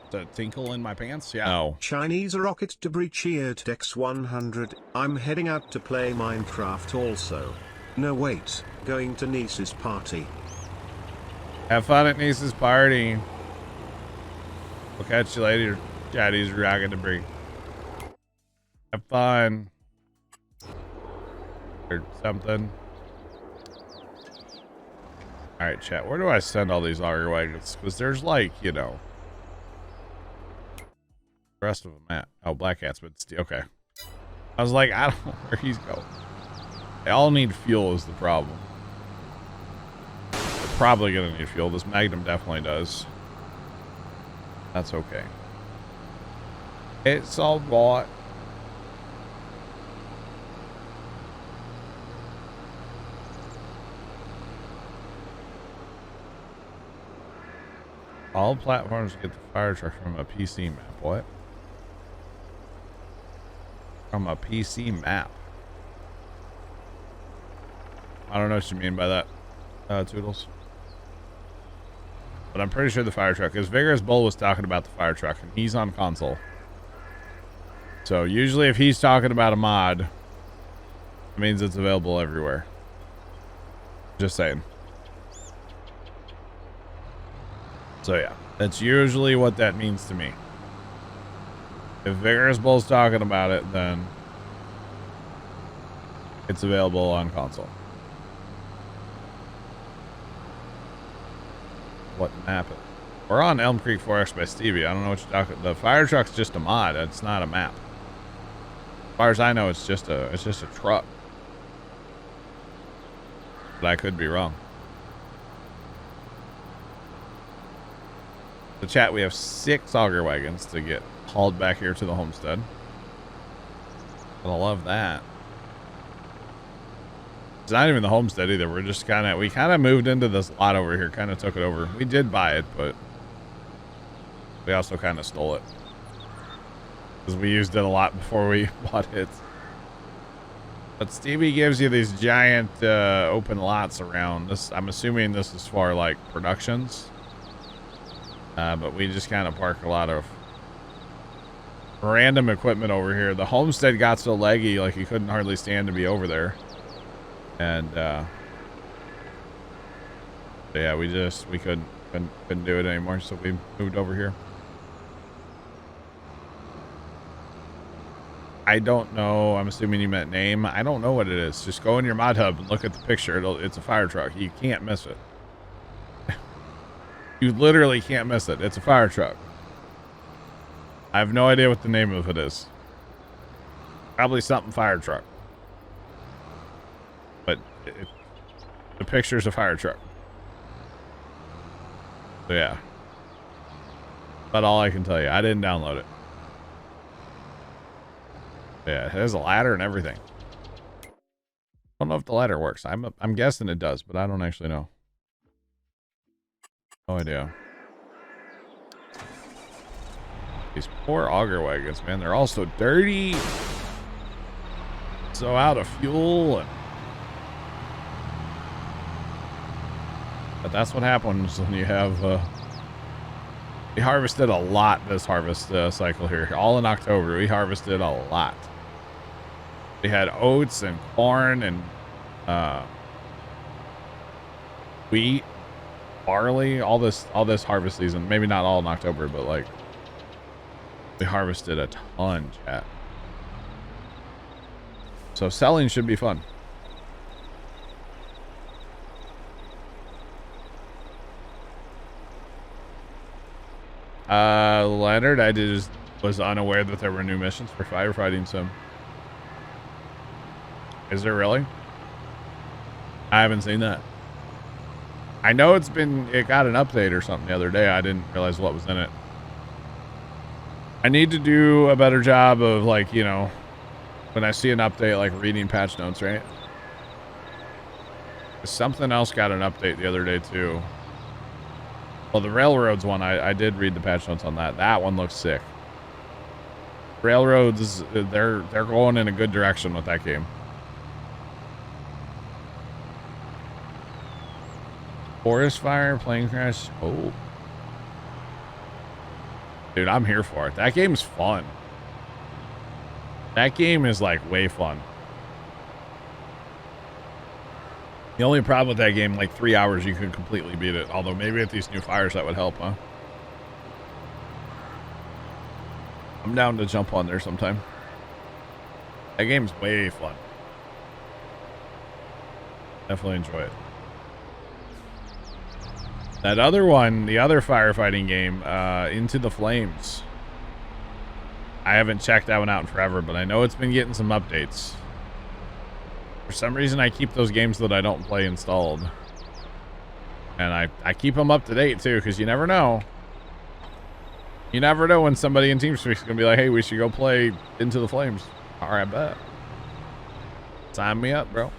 The tinkle in my pants? Yeah. No. Chinese rocket debris cheered X100. I'm heading out to play Minecraft also. No wait, going to niece's party. Have fun at niece's party. We'll catch you later, Chinese rocket debris. Have fun. Or something. Alright, chat. Where do I send all these auger wagons? Because there's like, you know. The rest of them at. Oh, Black Hat's been okay. I was like, I don't know where he's going. They all need fuel is the problem. They're probably gonna need fuel. This Magnum definitely does. That's okay. It's all right. All platforms get the fire truck from a PC map. What? From a PC map. I don't know what you mean by that, Toodles. But I'm pretty sure the fire truck is. Vigorous Bull was talking about the fire truck, and he's on console. So usually if he's talking about a mod, it means it's available everywhere. Just saying. So yeah, that's usually what that means to me. If Vigorous Bull's talking about it, then it's available on console. What map it? We're on Elm Creek Forest by Stevie. I don't know what you're talking. The fire truck's just a mod. It's not a map. As far as I know, it's just a truck. But I could be wrong. The chat, we have 6 auger wagons to get hauled back here to the homestead. I love that. It's not even the homestead either. We're just we kind of moved into this lot over here, kind of took it over. We did buy it, but we also kind of stole it because we used it a lot before we bought it. But Stevie gives you these giant open lots around this. I'm assuming this is for like productions. But we just kind of park a lot of random equipment over here. The homestead got so leggy, like you couldn't hardly stand to be over there. And yeah, we couldn't do it anymore, so we moved over here. I don't know. I'm assuming you meant name. I don't know what it is. Just go in your mod hub and look at the picture. It's a fire truck. You can't miss it. You literally can't miss it. It's a fire truck. I have no idea what the name of it is. Probably something fire truck. But the picture's a fire truck. So yeah. That's all I can tell you. I didn't download it. Yeah, it has a ladder and everything. I don't know if the ladder works. I'm guessing it does, but I don't actually know. No idea. These poor auger wagons, man. They're all so dirty. So out of fuel. But that's what happens when you have... we harvested a lot this harvest cycle here. All in October. We harvested a lot. We had oats and corn and wheat, barley, all this harvest season. Maybe not all in October, but like we harvested a ton, chat. So selling should be fun. Leonard, was unaware that there were new missions for firefighting sim. Is there really? I haven't seen that. I know it got an update or something the other day. I didn't realize what was in it. I need to do a better job of, like, you know, when I see an update, like reading patch notes, right? Something else got an update the other day too. Well, the Railroads one, I did read the patch notes on that. That one looks sick. Railroads, they're going in a good direction with that game. Forest fire, plane crash. Oh. Dude, I'm here for it. That game's fun. That game is like way fun. The only problem with that game, like 3 hours, you could completely beat it. Although maybe at these new fires that would help, huh? I'm down to jump on there sometime. That game's way fun. Definitely enjoy it. That other one, the other firefighting game, Into the Flames. I haven't checked that one out in forever, but I know it's been getting some updates. For some reason, I keep those games that I don't play installed. And I keep them up to date, too, because you never know. You never know when somebody in TeamSpeak's going to be like, hey, we should go play Into the Flames. All right, bet. Sign me up, bro.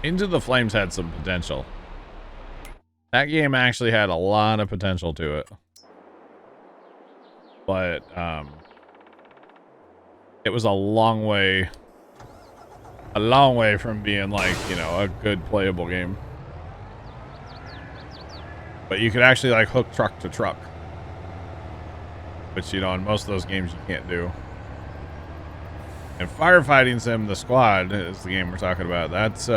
Into the Flames had some potential. That game actually had a lot of potential to it. But, it was a long way from being like, you know, a good playable game. But you could actually like hook truck to truck, which, you know, in most of those games you can't do. And Firefighting Sim, The Squad is the game we're talking about. That's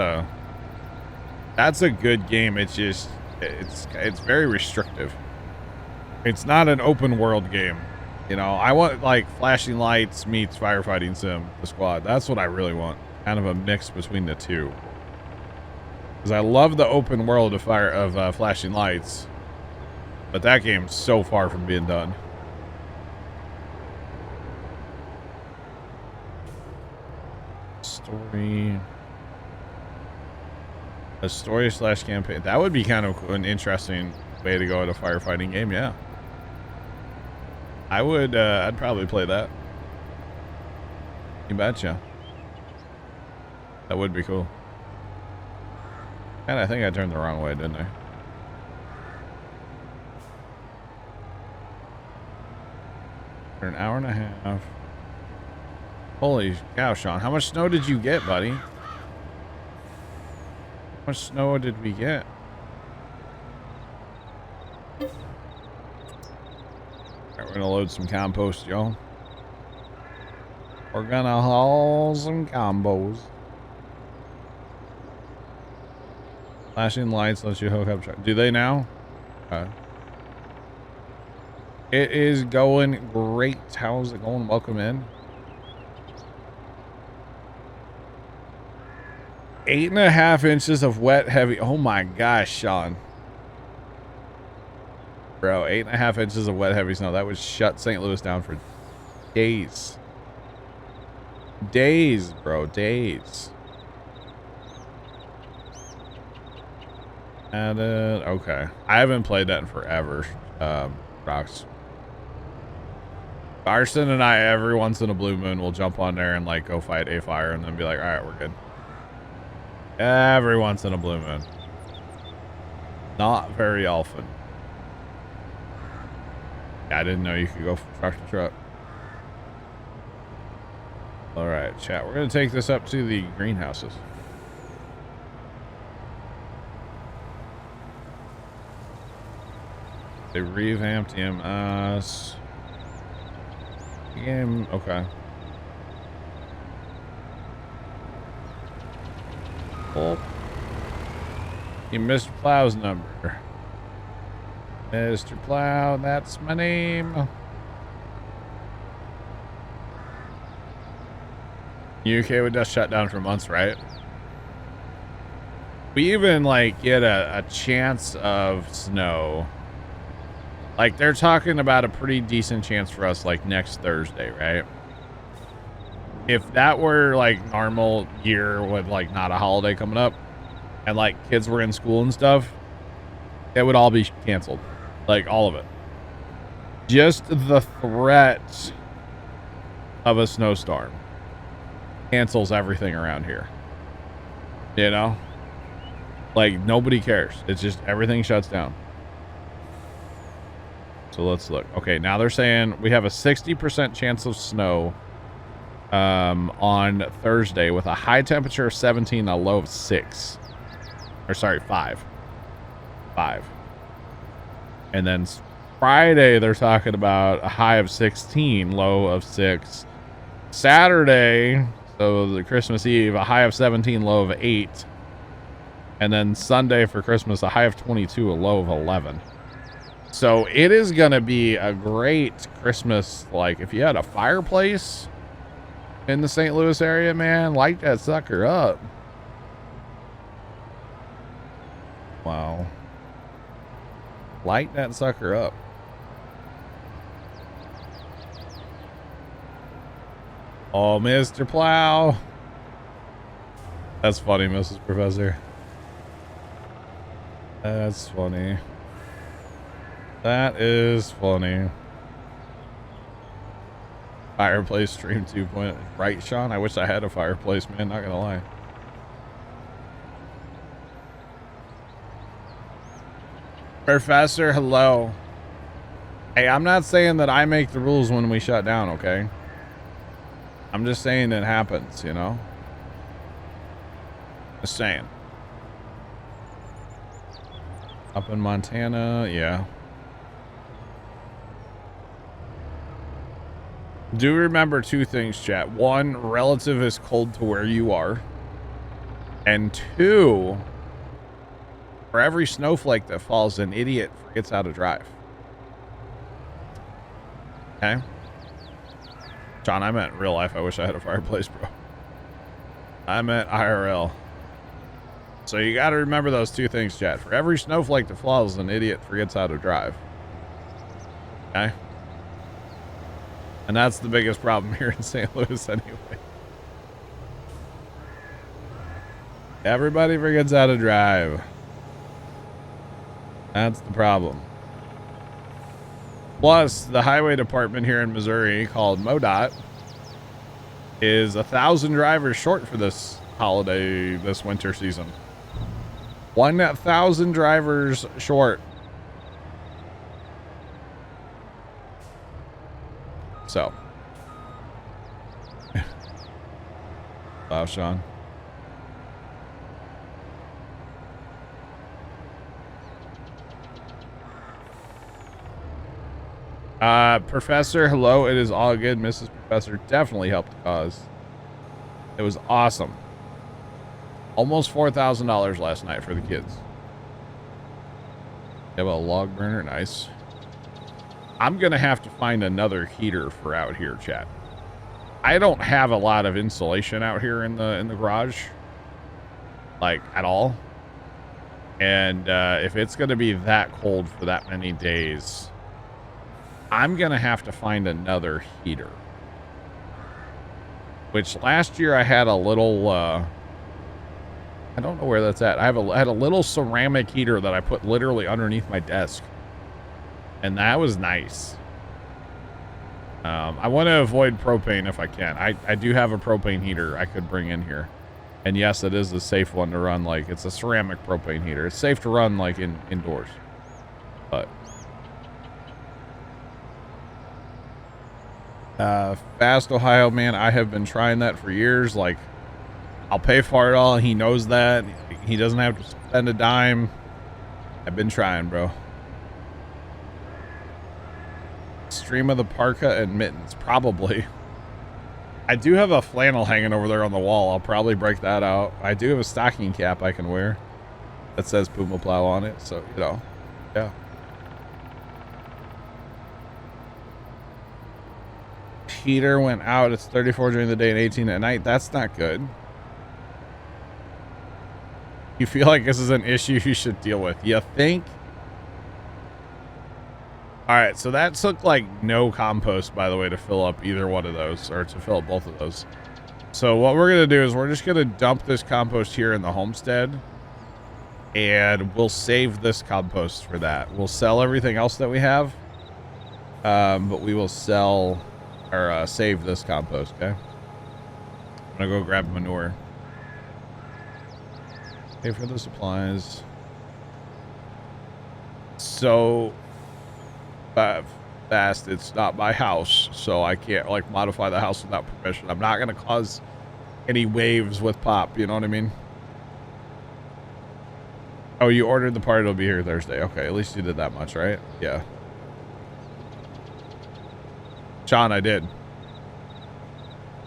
a good game. It's just, it's very restrictive. It's not an open world game. You know, I want like Flashing Lights meets Firefighting Sim, The Squad. That's what I really want. Kind of a mix between the two. Because I love the open world of Flashing Lights. But that game's so far from being done. Story. A story / campaign. That would be kind of an interesting way to go at a firefighting game, yeah. I would, I'd probably play that. You betcha. That would be cool. And I think I turned the wrong way, didn't I? For an hour and a half. Holy cow, Sean. How much snow did you get, buddy? How much snow did we get? Alright, we're gonna load some compost, y'all. We're gonna haul some combos. Flashing lights lets you hook up truck. Do they now? It is going great. How's it going? Welcome in. 8.5 inches of wet, heavy. Oh my gosh, Sean. Bro, 8.5 inches of wet, heavy snow. That would shut St. Louis down for days. Days, bro. Days. And okay. I haven't played that in forever. Rocks. Arson and I, every once in a blue moon, will jump on there and like go fight a fire and then be like, all right, we're good. Every once in a blue moon. Not very often. Yeah, I didn't know you could go from truck to truck. All right, chat. We're going to take this up to the greenhouses. They revamped EMS. Game, okay. Oh. You missed Plow's number. Mr. Plow, that's my name. UK would just shut down for months, right? We even like get a chance of snow. Like they're talking about a pretty decent chance for us like next Thursday, right? If that were like normal year with like not a holiday coming up, and like kids were in school and stuff, it would all be canceled. Like all of it. Just the threat of a snowstorm cancels everything around here. You know? Like nobody cares. It's just everything shuts down. So let's look. Okay, now they're saying we have a 60% chance of snow on Thursday with a high temperature of 17, a low of 6. Or sorry, 5. 5. And then Friday, they're talking about a high of 16, low of 6. Saturday, so the Christmas Eve, a high of 17, low of 8. And then Sunday for Christmas, a high of 22, a low of 11. So it is going to be a great Christmas. Like if you had a fireplace in the St. Louis area, man, light that sucker up. Wow. Light that sucker up. Oh, Mr. Plow. That's funny, Mrs. Professor. That's funny. That is funny. Fireplace stream 2.0. Right, Sean? I wish I had a fireplace, man. Not gonna lie. Professor, hello. Hey, I'm not saying that I make the rules when we shut down, okay? I'm just saying it happens, you know? Just saying. Up in Montana, yeah. Do remember 2 things, chat. 1, relative is cold to where you are. And 2, for every snowflake that falls, an idiot forgets how to drive. Okay? John, I meant real life. I wish I had a fireplace, bro. I meant IRL. So you got to remember those 2 things, chat. For every snowflake that falls, an idiot forgets how to drive. Okay? And that's the biggest problem here in St. Louis anyway. Everybody forgets how to drive. That's the problem. Plus, the highway department here in Missouri, called MoDOT, is 1,000 drivers short for this holiday, this winter season. 1,000 drivers short. So. Wow, Sean. Professor, hello. It is all good. Mrs. Professor definitely helped the cause. It was awesome. Almost $4,000 last night for the kids. You have a log burner? Nice. I'm going to have to find another heater for out here, chat. I don't have a lot of insulation out here in the garage. Like, at all. And if it's going to be that cold for that many days, I'm going to have to find another heater. Which last year I had a little... I don't know where that's at. I had a little ceramic heater that I put literally underneath my desk. And that was nice. I want to avoid propane if I can. I do have a propane heater I could bring in here. And yes, it is a safe one to run. Like, it's a ceramic propane heater. It's safe to run, like, indoors. But... Fast Ohio, man, I have been trying that for years. Like, I'll pay for it all. He knows that. He doesn't have to spend a dime. I've been trying, bro. Stream of the parka and mittens, probably. I do have a flannel hanging over there on the wall. I'll probably break that out. I do have a stocking cap I can wear that says Puma Plow on it, so, you know, yeah. Heater went out. It's 34 during the day and 18 at night. That's not good. You feel like this is an issue you should deal with? You think? All right, so that took like no compost, by the way, to fill up either one of those, or to fill up both of those. So what we're gonna do is we're just gonna dump this compost here in the homestead, and we'll save this compost for that. We'll sell everything else that we have, but we will sell or save this compost. Okay, I'm gonna go grab manure. Pay for the supplies. So fast, it's not my house, so I can't like modify the house without permission. I'm not gonna cause any waves with Pop, you know what I mean? Oh, you ordered the part, it'll be here Thursday. Okay, at least you did that much, right? Yeah. Sean, I did.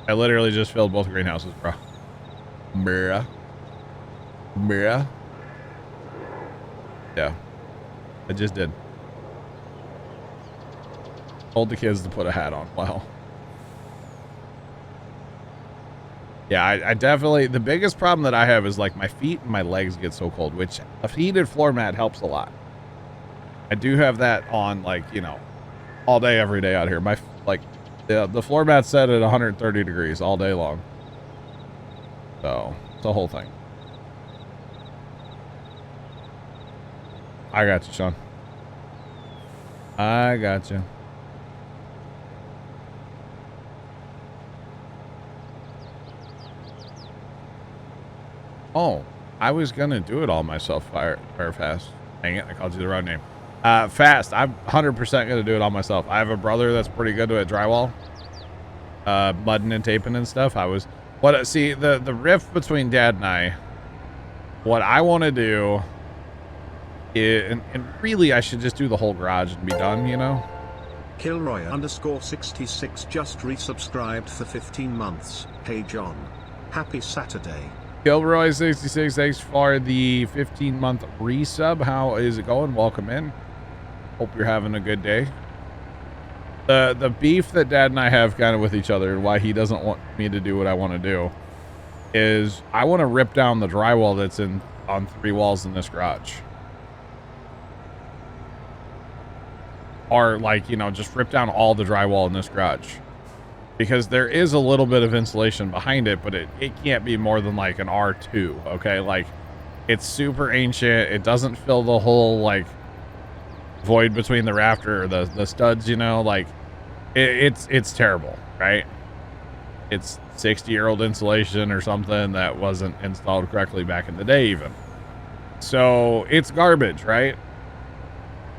I literally just filled both greenhouses, bro. Bruh. Yeah. I just did. Told the kids to put a hat on. Wow. Yeah, I definitely, the biggest problem that I have is like my feet and my legs get so cold, which a heated floor mat helps a lot. I do have that on, like, you know, all day, every day out here. My, like, the floor mat's set at 130 degrees all day long. So, it's a whole thing. I got you, Sean. I got you. Oh, I was gonna do it all myself, Firefast. Dang it, I called you the wrong name. Fast, I'm 100% gonna do it all myself. I have a brother that's pretty good at drywall. Mudding and taping and stuff. See, the rift between Dad and I, what I want to do is, and really I should just do the whole garage and be done, you know? Kilroy_66 just resubscribed for 15 months. Hey John, happy Saturday. Kilroy66, thanks for the 15-month resub. How is it going? Welcome in. Hope you're having a good day. The beef that Dad and I have kind of with each other, and why he doesn't want me to do what I want to do, is I want to rip down the drywall that's on 3 walls in this garage. Or, like, you know, just rip down all the drywall in this garage. Because there is a little bit of insulation behind it, but it can't be more than like an R2, okay? Like, it's super ancient. It doesn't fill the whole, like, void between the rafter or the studs, you know? Like, it's terrible, right? It's 60-year-old insulation or something that wasn't installed correctly back in the day even. So, it's garbage, right?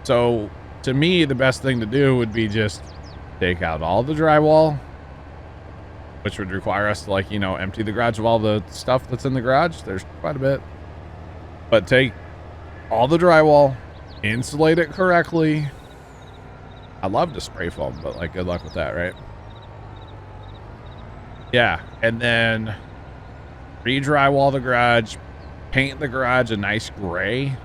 So, to me, the best thing to do would be just take out all the drywall, which would require us to, like, you know, empty the garage of all the stuff that's in the garage. There's quite a bit. But take all the drywall, insulate it correctly. I love to spray foam, but, like, good luck with that, right? Yeah, and then re-drywall the garage, paint the garage a nice gray.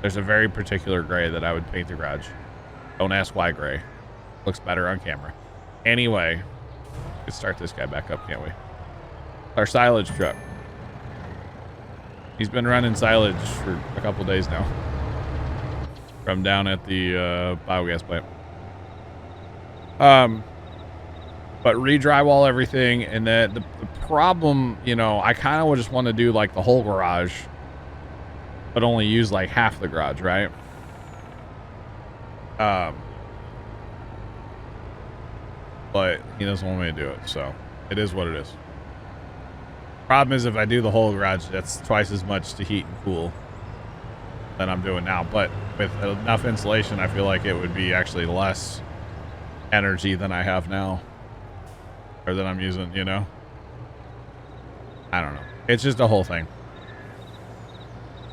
There's a very particular gray that I would paint the garage. Don't ask why gray. Looks better on camera. Anyway, let's start this guy back up, can't we? Our silage truck. He's been running silage for a couple days now. From down at the biogas plant. But re-drywall everything, and then the problem, you know, I kind of just want to do like the whole garage, but only use like half the garage, right? But he doesn't want me to do it, so it is what it is. Problem is, if I do the whole garage, that's twice as much to heat and cool than I'm doing now. But with enough insulation, I feel like it would be actually less energy than I have now, or that I'm using, you know? I don't know. It's just a whole thing.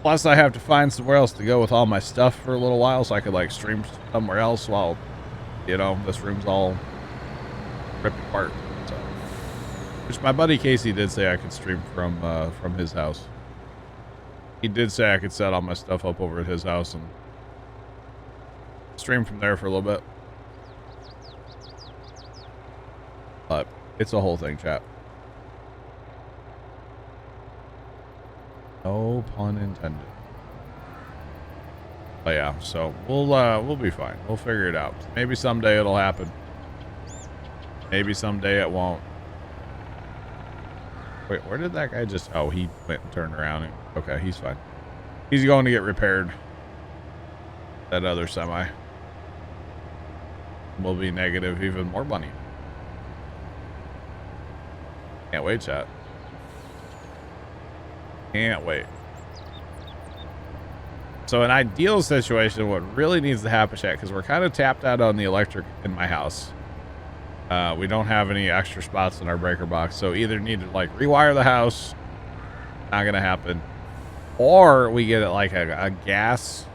Plus, I have to find somewhere else to go with all my stuff for a little while, so I could, like, stream somewhere else while, you know, this room's all ripped apart. So, which my buddy Casey did say I could stream from his house. He did say I could set all my stuff up over at his house and stream from there for a little bit. But it's a whole thing, chat. No pun intended. But yeah, so we'll be fine. We'll figure it out. Maybe someday it'll happen. Maybe someday it won't. Wait, where did that guy just... Oh, he went and turned around. Okay, he's fine. He's going to get repaired. That other semi will be negative even more money. Can't wait, chat. Can't wait. So an ideal situation, what really needs to happen, chat, because we're kind of tapped out on the electric in my house. We don't have any extra spots in our breaker box, so either need to like rewire the house, not gonna happen, or we get like a gas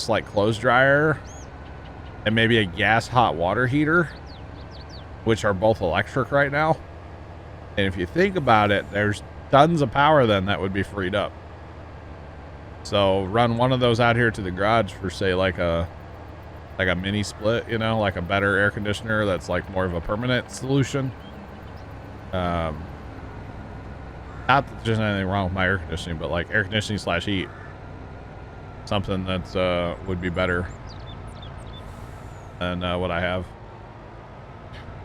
like clothes dryer and maybe a gas hot water heater, which are both electric right now. And if you think about it, there's tons of power then that would be freed up. So run one of those out here to the garage for say like a mini split, you know, like a better air conditioner that's like more of a permanent solution. Not that there's anything wrong with my air conditioning, but like air conditioning / heat. Something that's would be better than what I have.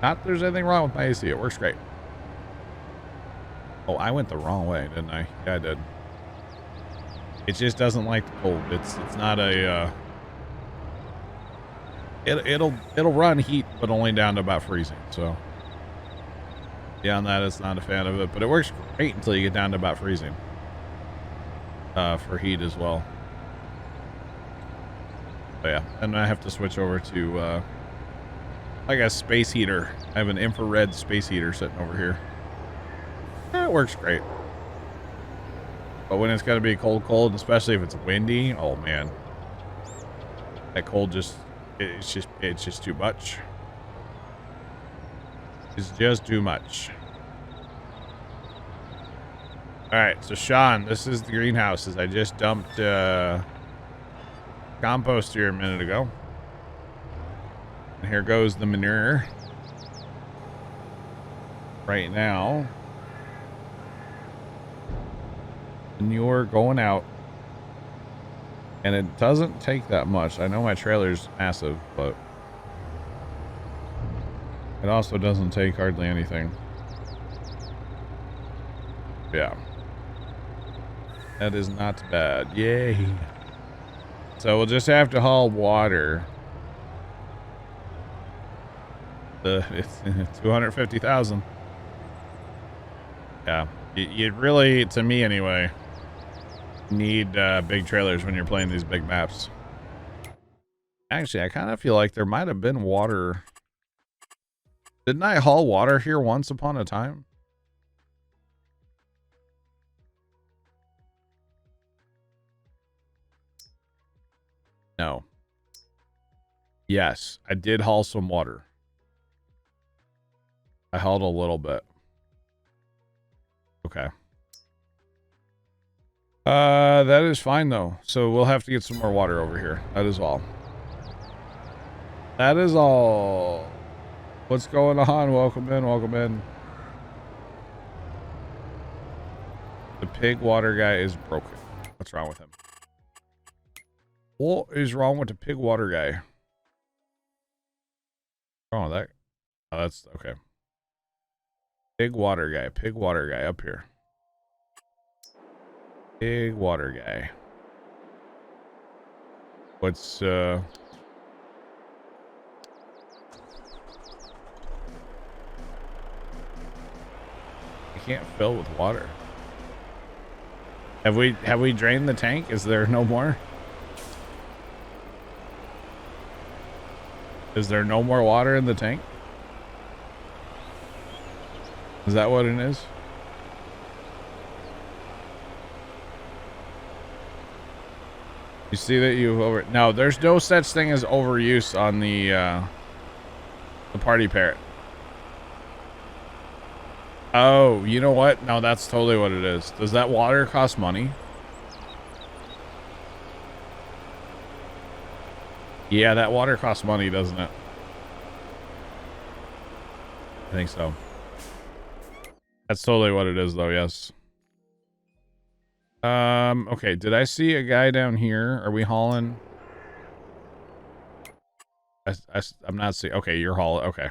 Not that there's anything wrong with my AC. It works great. Oh, I went the wrong way, didn't I? Yeah, I did. It just doesn't like the cold. It's not a it'll run heat, but only down to about freezing. So beyond that, it's not a fan of it. But it works great until you get down to about freezing. For heat as well. But yeah, and I have to switch over to like a space heater. I have an infrared space heater sitting over here. It works great. But when it's going to be cold, especially if it's windy, oh man. That cold it's just too much. It's just too much. Alright, so Sean, this is the greenhouses. I just dumped compost here a minute ago. And here goes the manure. Right now. Manure going out. And it doesn't take that much. I know my trailer's massive, but it also doesn't take hardly anything. Yeah. That is not bad. Yay. So we'll just have to haul water. It's 250,000. Yeah. You really, to me anyway, need big trailers when you're playing these big maps. Actually, I kind of feel like there might have been water. Didn't I haul water here once upon a time? No. Yes, I did haul some water. I hauled a little bit. Okay. That is fine though. So we'll have to get some more water over here. That is all. That is all. What's going on? Welcome in, welcome in. The pig water guy is broken. What's wrong with him? What is wrong with the pig water guy? Oh, that. Oh, that's okay. Pig water guy up here. Big water guy. What's you can't fill with water. Have we drained the tank? Is there no more? Is there no more water in the tank? Is that what it is? You see that you over... No, there's no such thing as overuse on the party parrot. Oh, you know what? No, that's totally what it is. Does that water cost money? Yeah, that water costs money, doesn't it? I think so. That's totally what it is, though, yes. Okay, did I see a guy down here? Are we hauling? I'm not seeing... Okay, you're hauling... Okay.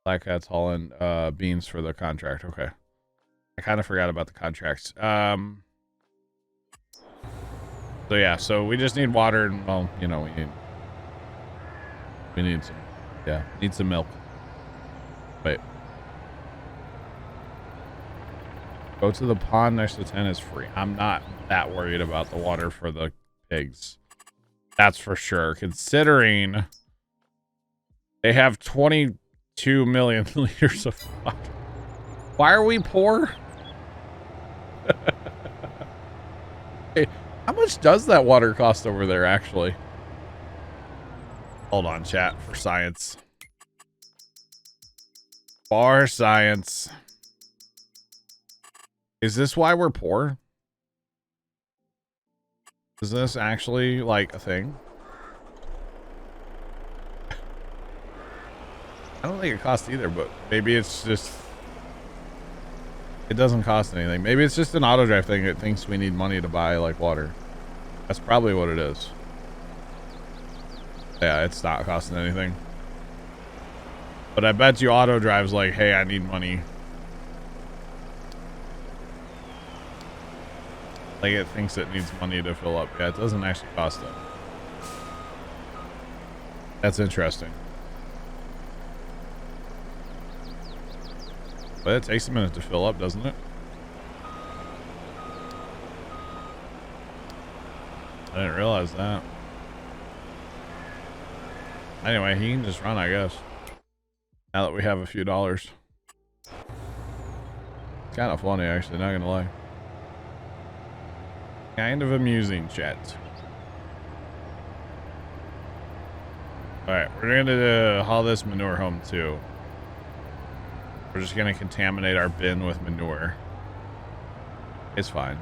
Black Cat's hauling beans for the contract. Okay. I kind of forgot about the contracts. So yeah, so we just need water and, well, you know, we need some, yeah, need some milk. Wait. Go to the pond next to 10 is free. I'm not that worried about the water for the pigs. That's for sure. Considering they have 22 million liters of water. Why are we poor? Hey, how much does that water cost over there, actually? Hold on, chat, for science. For science. Is this why we're poor? Is this actually, like, a thing? I don't think it costs either, but maybe it's just... It doesn't cost anything. Maybe it's just an auto drive thing. It thinks we need money to buy, like, water. That's probably what it is. Yeah, it's not costing anything. But I bet you auto drive's like, hey, I need money. Like, it thinks it needs money to fill up. Yeah, it doesn't actually cost it. That's interesting. But it takes a minute to fill up, doesn't it? I didn't realize that. Anyway, he can just run, I guess. Now that we have a few dollars. It's kind of funny, actually, not gonna lie. Kind of amusing, chat. Alright, we're gonna haul this manure home, too. We're just gonna contaminate our bin with manure. It's fine.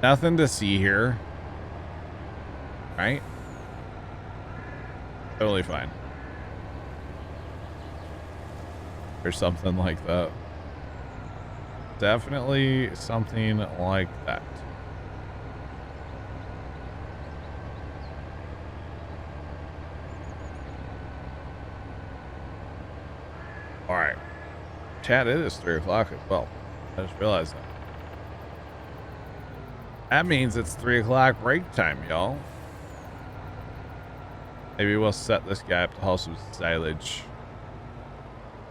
Nothing to see here. Right? Totally fine. Or something like that. Definitely something like that. Alright. Chat, it is 3 o'clock as well. I just realized that. That means it's 3 o'clock break time, y'all. Maybe we'll set this guy up to haul some silage.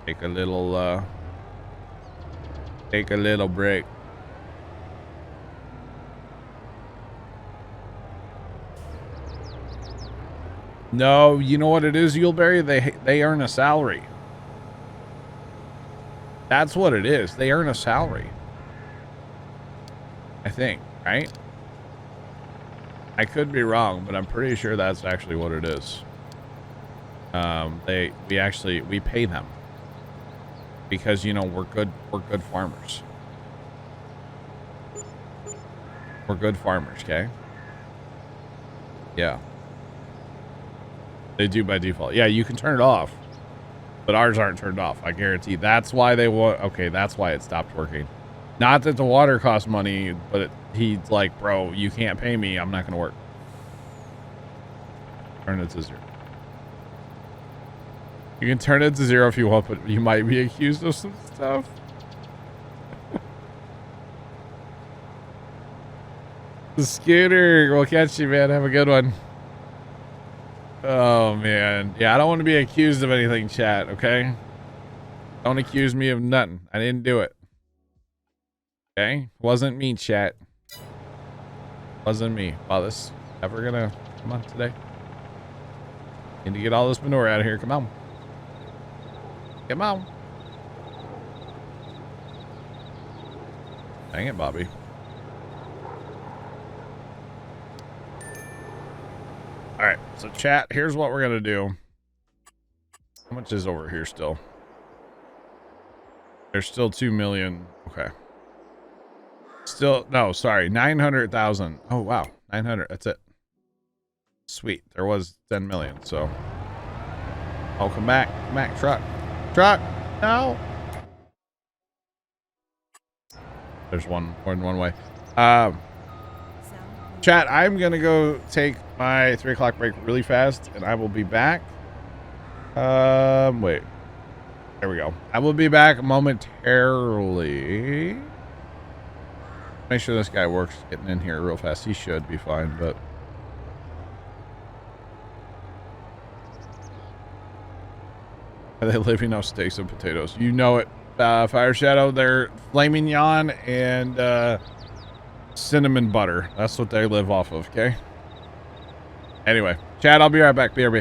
Take a little break. No, you know what it is, Yuleberry? They earn a salary. That's what it is. They earn a salary. I think, right? I could be wrong, but I'm pretty sure that's actually what it is. We pay them because, you know, we're good farmers. We're good farmers, okay? Yeah. They do by default. Yeah, you can turn it off, but ours aren't turned off. I guarantee. That's why they want. Okay, that's why it stopped working. Not that the water costs money, but he's like, bro, you can't pay me. I'm not gonna work. Turn it to 0. You can turn it to 0 if you want, but you might be accused of some stuff. The scooter, we'll catch you, man. Have a good one. Oh, man. Yeah, I don't want to be accused of anything, chat, okay? Don't accuse me of nothing. I didn't do it. Okay? Wasn't me, chat. Wasn't me. Wow, this ever gonna come on today? Need to get all this manure out of here. Come on. Come on. Dang it, Bobby. All right, so chat, here's what we're gonna do. How much is over here still? There's still 2 million. Okay. Still, no, sorry, 900,000. Oh, wow, 900, that's it. Sweet, there was 10 million, so. Oh, come back, truck. Truck, no. There's more than one way. Chat, I'm gonna go take my 3 o'clock break really fast, and I will be back. Wait. There we go. I will be back momentarily. Make sure this guy works getting in here real fast. He should be fine, but... Are they living off steaks and potatoes? You know it. Fire Shadow, they're filet mignon and cinnamon butter. That's what they live off of, okay? Anyway, Chad, I'll be right back. BRB.